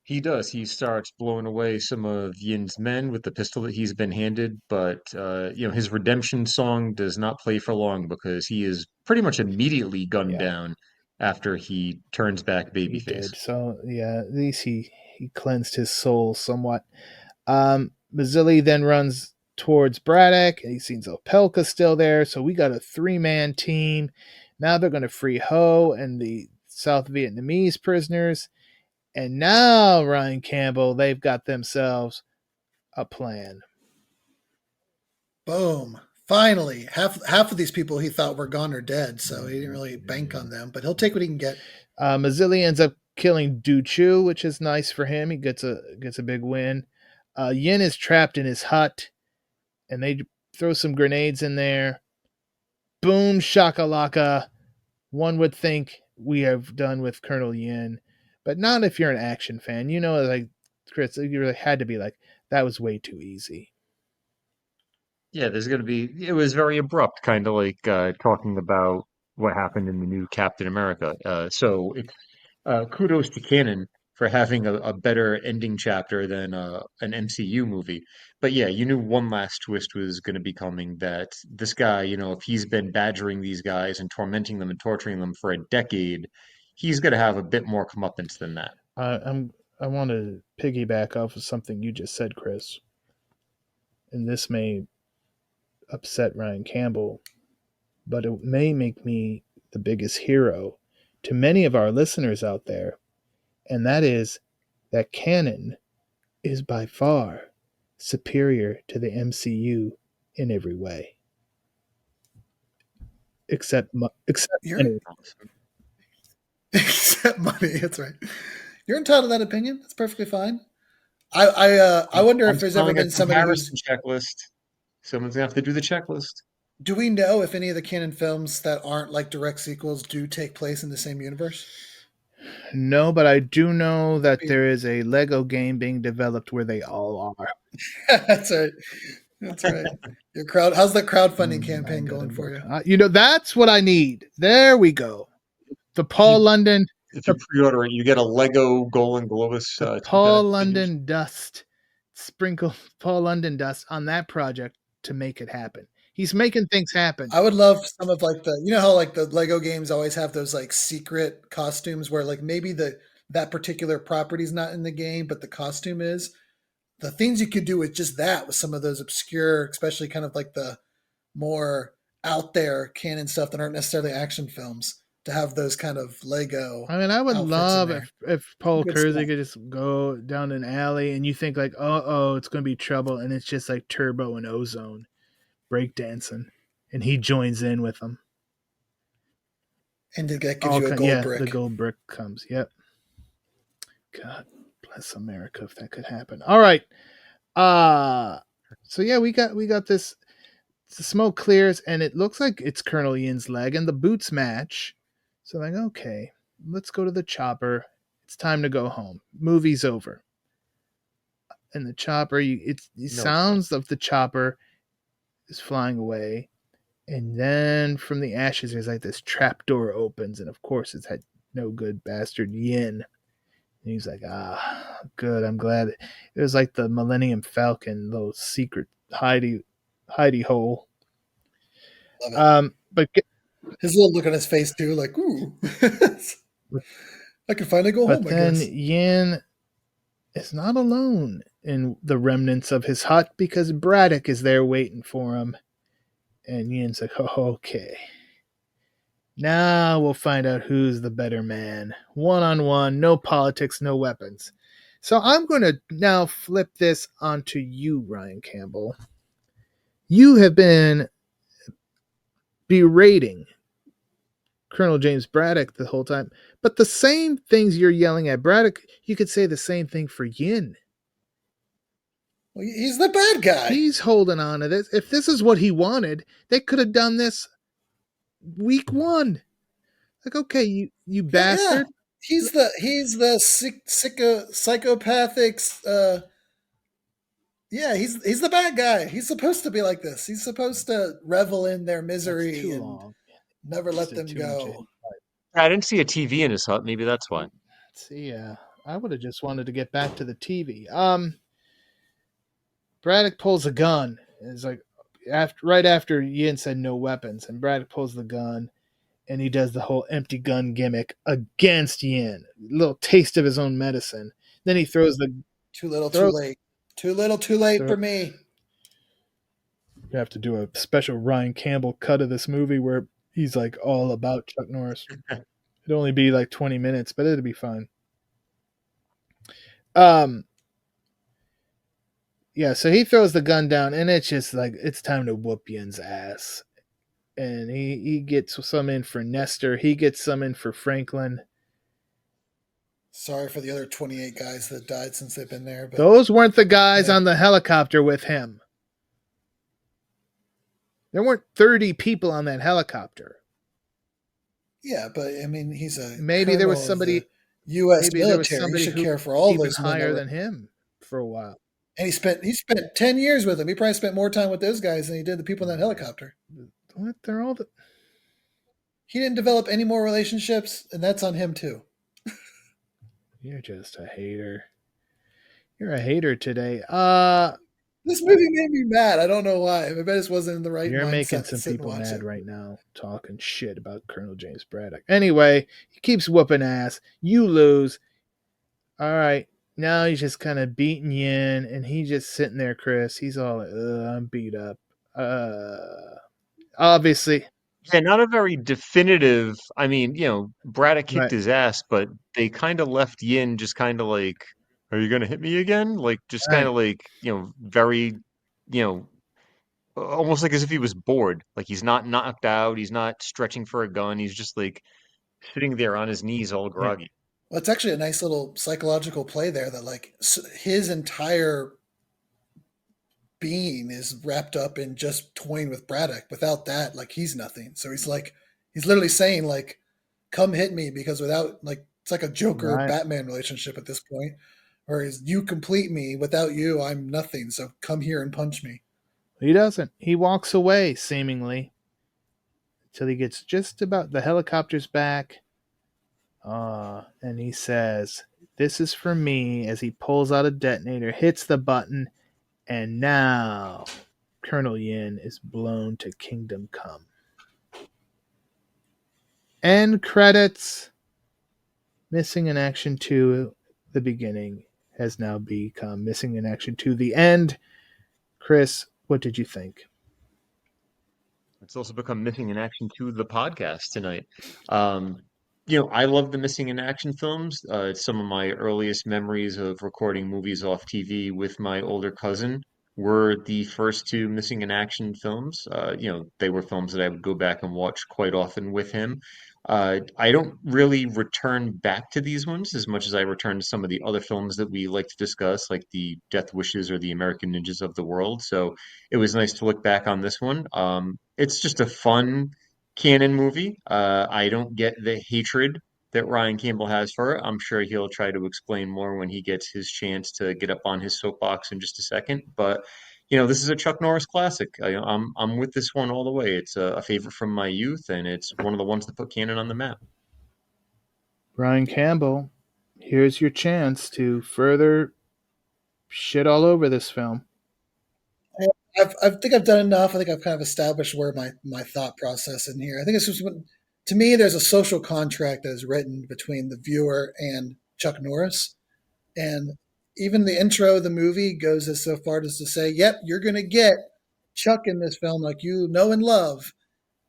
He does. He starts blowing away some of Yin's men with the pistol that he's been handed, but his redemption song does not play for long because he is pretty much immediately gunned Yeah, down after he turns back he babyface. did. So, yeah, at least he cleansed his soul somewhat. Mazzilli then runs towards Braddock, and he sees Opelka still there. So we got a 3-man team. Now they're going to free Ho and the South Vietnamese prisoners. And now, Ryan Campbell, they've got themselves a plan. Boom. Finally, half of these people he thought were gone or dead, so he didn't really bank on them. But he'll take what he can get. Mazzilli ends up killing Du Chu, which is nice for him. He gets a big win. Yin is trapped in his hut, and they throw some grenades in there. Boom, shakalaka. One would think we have done with Colonel Yin, but not if you're an action fan. You know, like Chris, you really had to be like, that was way too easy. Yeah, it was very abrupt, kind of like talking about what happened in the new Captain America. Kudos to Canon for having a better ending chapter than an MCU movie. But yeah, you knew one last twist was going to be coming, that this guy, if he's been badgering these guys and tormenting them and torturing them for a decade, he's going to have a bit more comeuppance than that. I want to piggyback off of something you just said, Chris, and this may upset Ryan Campbell, but it may make me the biggest hero to many of our listeners out there, and that is that canon is by far superior to the MCU in every way, except money. Except money. That's right. You're entitled to that opinion. That's perfectly fine. I wonder if there's ever Throwing a been somebody who's. comparison checklist. Someone's gonna have to do the checklist. Do we know if any of the canon films that aren't like direct sequels do take place in the same universe? No, but I do know that there is a Lego game being developed where they all are. That's right. That's right. Your crowd. How's the crowdfunding campaign going for you? That's what I need. There we go. The Paul London. If you pre-order it, you get a Lego Golan Globus. The Paul London dust. Sprinkle Paul London dust on that project to make it happen. He's making things happen. I would love some of like how like the Lego games always have those like secret costumes where like maybe that particular property's not in the game, but the costume is. The things you could do with just that, with some of those obscure, especially kind of like the more out there canon stuff that aren't necessarily action films, to have those kind of Lego. I mean, I would love if Paul Kersey could just go down an alley and you think like, oh, it's going to be trouble, and it's just like Turbo and Ozone breakdancing, and he joins in with them. And that gives you a gold brick. The gold brick comes. Yep. God bless America if that could happen. All right. So yeah, we got this. The smoke clears, and it looks like it's Colonel Yin's leg, and the boots match. So like, okay, let's go to the chopper. It's time to go home. Movie's over. And the chopper, sounds of the chopper is flying away, and then from the ashes, there's like this trap door opens, and of course, it's that no good bastard Yin. And he's like, good. I'm glad. It was like the Millennium Falcon, little secret hidey hole. But his little look on his face too, like, ooh, I can finally go home. But then Yin is not alone in the remnants of his hut because Braddock is there waiting for him. And Yin's like, okay. Now we'll find out who's the better man. 1-on-1, no politics, no weapons. So I'm going to now flip this onto you, Ryan Campbell. You have been berating Colonel James Braddock the whole time. But the same things you're yelling at Braddock, you could say the same thing for Yin. Well, he's the bad guy. He's holding on to this. If this is what he wanted, they could have done this week one. Like, okay, you bastard. He's the psychopathic. He's the bad guy. He's supposed to be like this. He's supposed to revel in their misery and long. never let them go. I didn't see a TV in his hut. Maybe that's why. See, I would have just wanted to get back to the TV. Braddock pulls a gun. It's like right after Yin said no weapons, and Braddock pulls the gun, and he does the whole empty gun gimmick against Yin. A little taste of his own medicine. Then he throws the too little, too late. Too little, too late for me. You have to do a special Ryan Campbell cut of this movie where he's like all about Chuck Norris. It'd only be like 20 minutes, but it'd be fine. Yeah, so he throws the gun down, and it's just like, it's time to whoop Yin's ass. And he gets some in for Nestor. He gets some in for Franklin. Sorry for the other 28 guys that died since they've been there. But those weren't the guys on the helicopter with him. There weren't 30 people on that helicopter. Yeah, but I mean, he's a maybe there was somebody U.S. military. He should care for all those higher than him for a while. And he spent 10 years with them. He probably spent more time with those guys than he did the people in that helicopter. What? They're all the. He didn't develop any more relationships, and that's on him too. You're just a hater. You're a hater today. This movie made me mad. I don't know why. I bet this wasn't in the right mindset. You're making some people mad right now, talking shit about Colonel James Braddock. Anyway, he keeps whooping ass. You lose. All right. Now he's just kind of beating Yin, and he's just sitting there, Chris. He's all like, I'm beat up. Obviously. Yeah, not a very definitive. I mean, Braddock kicked his ass, but they kind of left Yin just kind of like, are you going to hit me again? Like, just kind of like, very, almost like as if he was bored. Like, he's not knocked out. He's not stretching for a gun. He's just like sitting there on his knees all groggy. Well, it's actually a nice little psychological play there that like his entire being is wrapped up in just toying with Braddock. Without that, like, he's nothing. So he's literally saying like, come hit me, because without, like, it's like a Joker Batman relationship at this point, whereas you complete me, without you I'm nothing, so come here and punch me. He doesn't. He walks away seemingly until he gets just about the helicopter's back, and he says, this is for me, as he pulls out a detonator, hits the button, and now Colonel Yin is blown to Kingdom Come. End credits. Missing in Action 2, the beginning, has now become Missing in Action 2, the end. Chris, what did you think? It's also become Missing in Action 2, the podcast tonight. I love the Missing in Action films. It's some of my earliest memories of recording movies off TV with my older cousin were the first two Missing in Action films. They were films that I would go back and watch quite often with him. I don't really return back to these ones as much as I return to some of the other films that we like to discuss, like the Death Wishes or the American Ninjas of the World. So it was nice to look back on this one. It's just a fun canon movie. I don't get the hatred that Ryan Campbell has for it. I'm sure he'll try to explain more when he gets his chance to get up on his soapbox in just a second. But this is a Chuck Norris classic. I'm with this one all the way. It's a favorite from my youth, and it's one of the ones that put canon on the map. Ryan Campbell, here's your chance to further shit all over this film. I think I've done enough. I think I've kind of established where my thought process in here. I think it's just, to me, there's a social contract that is written between the viewer and Chuck Norris. And even the intro of the movie goes as so far as to say, yep, you're going to get Chuck in this film like you know and love.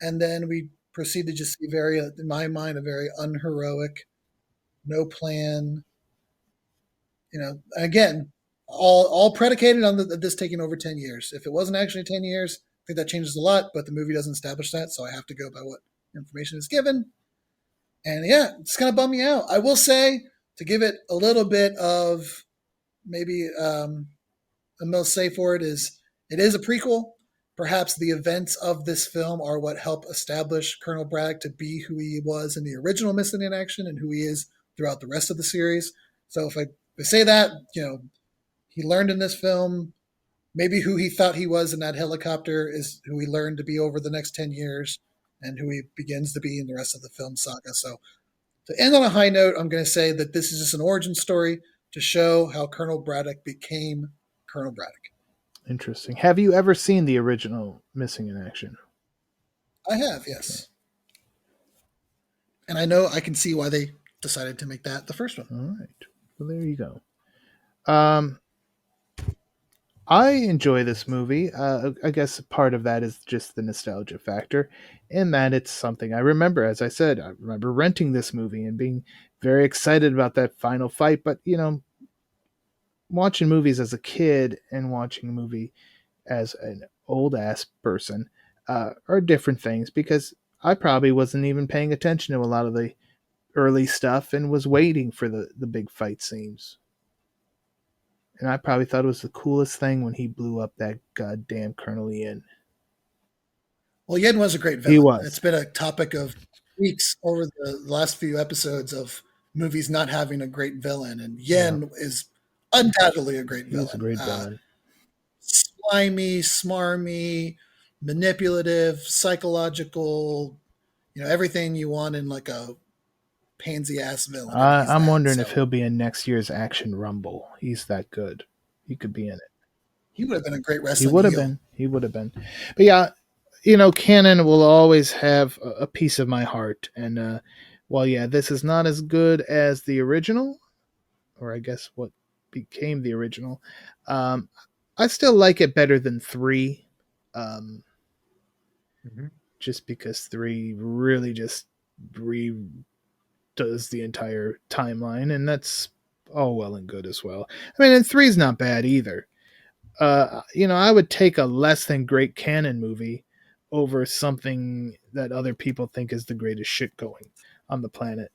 And then we proceed to just see in my mind, a very unheroic, no plan, again, all predicated on this taking over 10 years. If it wasn't actually 10 years, think that changes a lot, but the movie doesn't establish that, so I have to go by what information is given. And yeah, it's kind of bummed me out. I will say, to give it a little bit of maybe a most safe word is it is a prequel. Perhaps the events of this film are what help establish Colonel Braddock to be who he was in the original Missing in Action and who he is throughout the rest of the series. So if I say that, he learned in this film, maybe who he thought he was in that helicopter is who he learned to be over the next 10 years and who he begins to be in the rest of the film saga. So to end on a high note, I'm going to say that this is just an origin story to show how Colonel Braddock became Colonel Braddock. Interesting. Have you ever seen the original Missing in Action? I have, yes. Okay. And I know I can see why they decided to make that the first one. All right. Well, there you go. I enjoy this movie. I guess part of that is just the nostalgia factor, in that it's something I remember. As I said, I remember renting this movie and being very excited about that final fight. But, watching movies as a kid and watching a movie as an old ass person are different things, because I probably wasn't even paying attention to a lot of the early stuff and was waiting for the big fight scenes. And I probably thought it was the coolest thing when he blew up that goddamn Colonel Ian. Well, Yen was a great villain. He was. It's been a topic of weeks over the last few episodes of movies not having a great villain, and Yen is undoubtedly a great villain. He's a great villain. Slimy, smarmy, manipulative, psychological, everything you want in like a pansy ass villain. I'm wondering if he'll be in next year's Action Rumble. He's that good. He could be in it. He would have been a great wrestler. He would have been. But yeah, Canon will always have a piece of my heart. And while this is not as good as the original, or I guess what became the original, I still like it better than 3. Just because 3 really just does the entire timeline, and that's all well and good as well. I mean, and 3's not bad either. I would take a less than great canon movie over something that other people think is the greatest shit going on the planet,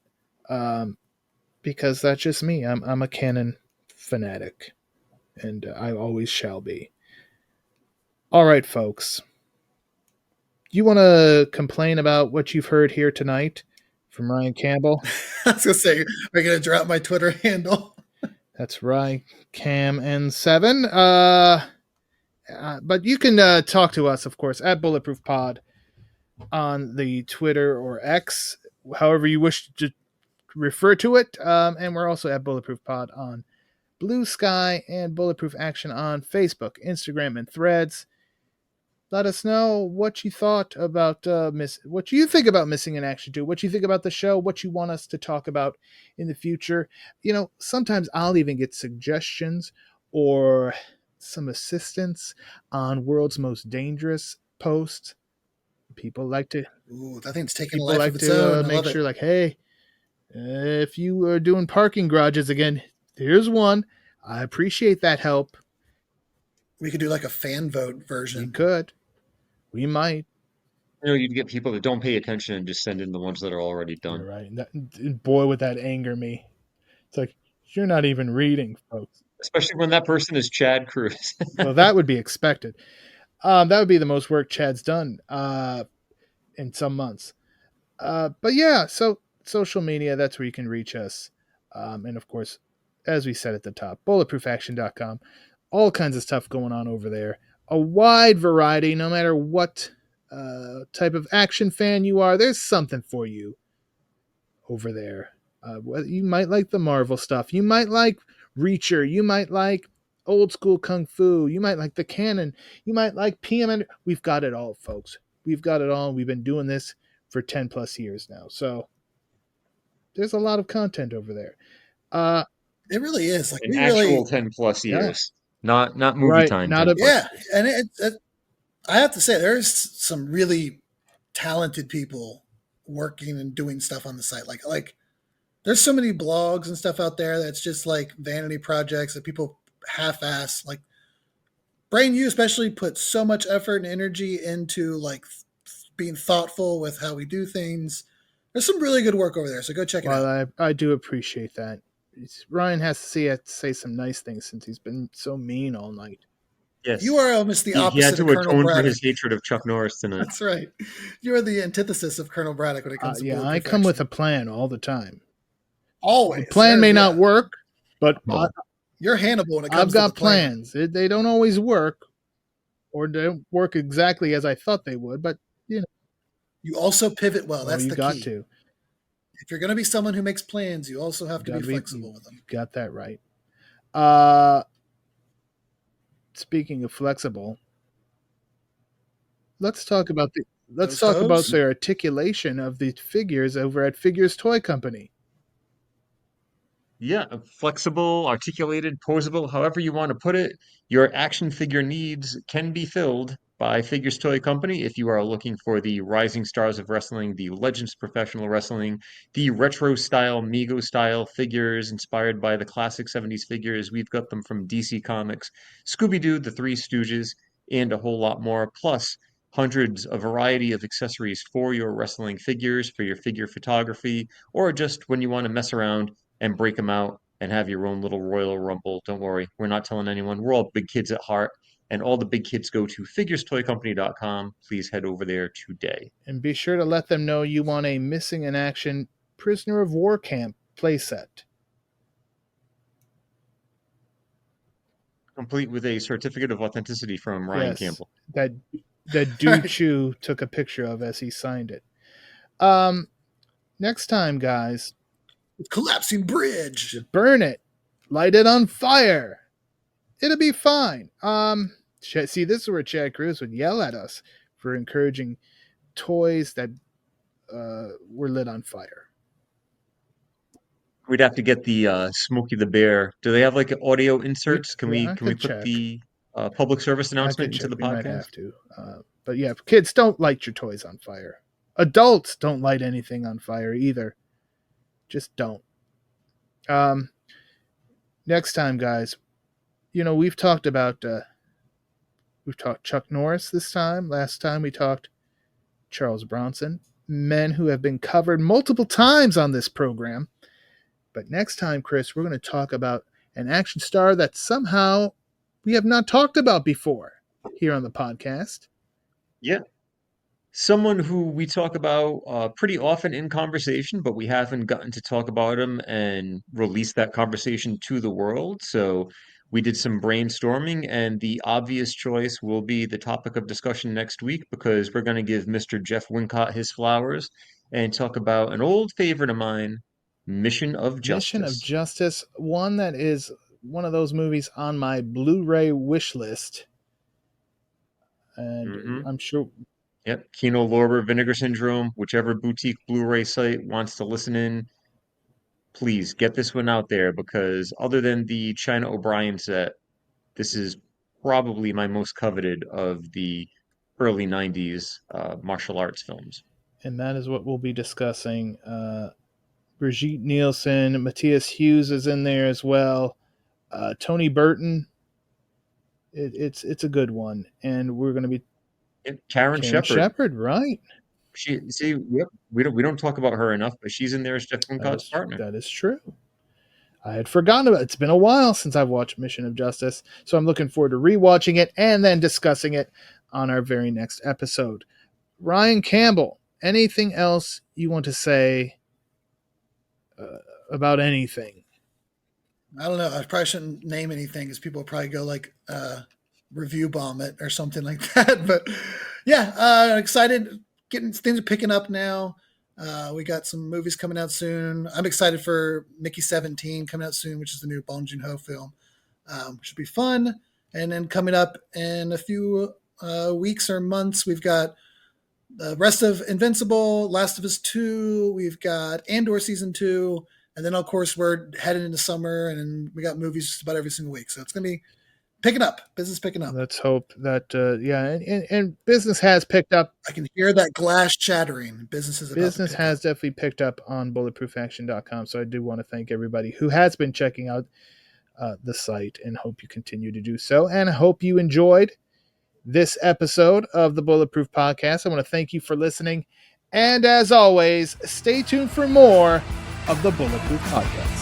because that's just me. I'm a canon fanatic, and I always shall be. All right, folks. You want to complain about what you've heard here tonight from Ryan Campbell? I was going to say, are you going to drop my Twitter handle? That's right, CamN7. But you can talk to us, of course, at Bulletproof Pod on the Twitter or X, however you wish to refer to it. And we're also at Bulletproof Pod on Blue Sky and Bulletproof Action on Facebook, Instagram, and Threads. Let us know what you thought about what you think about Missing in Action 2, what you think about the show, what you want us to talk about in the future. Sometimes I'll even get suggestions or some assistance on World's Most Dangerous posts. People like to. Ooh, that thing's taking a life of its own. Make sure, like, hey, if you are doing parking garages again, here's one. I appreciate that help. We could do like a fan vote version. We could. We might. You'd get people that don't pay attention and just send in the ones that are already done. You're right. Boy, would that anger me. It's like, you're not even reading, folks. Especially when that person is Chad Cruz. Well, that would be expected. That would be the most work Chad's done in some months. But yeah, so social media, that's where you can reach us. And of course, as we said at the top, bulletproofaction.com. All kinds of stuff going on over there. A wide variety, no matter what type of action fan you are, there's something for you over there. You might like the Marvel stuff. You might like Reacher. You might like old school Kung Fu. You might like the canon. You might like PM. We've got it all, folks. We've got it all. We've been doing this for 10 plus years now. So there's a lot of content over there. It really is. Like an actual 10 plus years. Not movie right, time. Not a, yeah, and I have to say, there's some really talented people working and doing stuff on the site. Like there's so many blogs and stuff out there that's just like vanity projects that people half-ass. Like Brain, you especially put so much effort and energy into like being thoughtful with how we do things. There's some really good work over there, so go check it out. Well, I do appreciate that. Ryan has to say some nice things since he's been so mean all night. Yes. You are almost the He had opposite to of Colonel atone for Braddock. his hatred of Chuck Norris tonight. That's right. You are the antithesis of Colonel Braddock when it comes to Yeah, I Bulletproof come with action. a plan all the time. Always. The plan may Yeah. not work, but You're Hannibal when it comes I've to got the plan. plans. They don't always work, or they don't work exactly as I thought they would, but you know. You also pivot well. That's you the got key. to. If you're going to be someone who makes plans, you also have to be flexible with them. You got that right. Speaking of flexible, let's talk about the articulation of the figures over at Figures Toy Company. Yeah, flexible, articulated, posable, however you want to put it. Your action figure needs can be filled by Figures Toy Company if you are looking for the rising stars of wrestling, the legends of professional wrestling, the retro style, Mego style figures inspired by the classic 70s figures. We've got them from DC Comics, Scooby-Doo, the Three Stooges, and a whole lot more. Plus, hundreds of variety of accessories for your wrestling figures, for your figure photography, or just when you want to mess around and break them out and have your own little Royal Rumble. Don't worry, we're not telling anyone. We're all big kids at heart, and all the big kids go to figurestoycompany.com. Please head over there today. And be sure to let them know you want a Missing in Action Prisoner of War Camp playset. Complete with a certificate of authenticity from Ryan Campbell. That Dude Chu took a picture of as he signed it. Next time, guys. Collapsing bridge. Burn it. Light it on fire. It'll be fine. See, this is where Chad Cruz would yell at us for encouraging toys that were lit on fire. We'd have to get the Smokey the Bear. Do they have like audio inserts? Can we put check. the public service announcement into the podcast? We might have to. But yeah, kids, don't light your toys on fire. Adults don't light anything on fire either. Just don't. Next time, guys, we've talked about Chuck Norris this time. Last time we talked Charles Bronson, men who have been covered multiple times on this program. But next time, Chris, we're going to talk about an action star that somehow we have not talked about before here on the podcast. Yeah. Someone who we talk about pretty often in conversation, but we haven't gotten to talk about him and release that conversation to the world. So we did some brainstorming, and the obvious choice will be the topic of discussion next week because we're going to give Mr. Jeff Wincott his flowers and talk about an old favorite of mine, Mission of Justice. Mission of Justice, one that is one of those movies on my Blu-ray wish list. And I'm sure... Yep, Kino Lorber, Vinegar Syndrome, whichever boutique Blu-ray site wants to listen in, please get this one out there because other than the China O'Brien set, this is probably my most coveted of the early 90s martial arts films. And that is what we'll be discussing. Brigitte Nielsen, Matthias Hughes is in there as well. Tony Burton. It's a good one. And we're going to be Karen Shepard, right? We don't talk about her enough, but she's in there as Jeff Wincott's partner. That is true. I had forgotten about it. It's been a while since I've watched Mission of Justice, so I'm looking forward to rewatching it and then discussing it on our very next episode. Ryan Campbell, anything else you want to say about anything? I don't know. I probably shouldn't name anything because people will probably go like review bomb it or something like that. But yeah, excited. Things are picking up now. We got some movies coming out soon. I'm excited for Mickey 17 coming out soon, which is the new Bong Joon-ho film, which should be fun. And then coming up in a few weeks or months, we've got the rest of Invincible, Last of Us 2. We've got Andor Season 2. And then, of course, we're headed into summer, and we got movies just about every single week. So it's going to be picking up. Business picking up. Let's hope that, and business has picked up. I can hear that glass chattering. Business has definitely picked up on bulletproofaction.com. So I do want to thank everybody who has been checking out the site, and hope you continue to do so. And I hope you enjoyed this episode of the Bulletproof Podcast. I want to thank you for listening. And as always, stay tuned for more of the Bulletproof Podcast.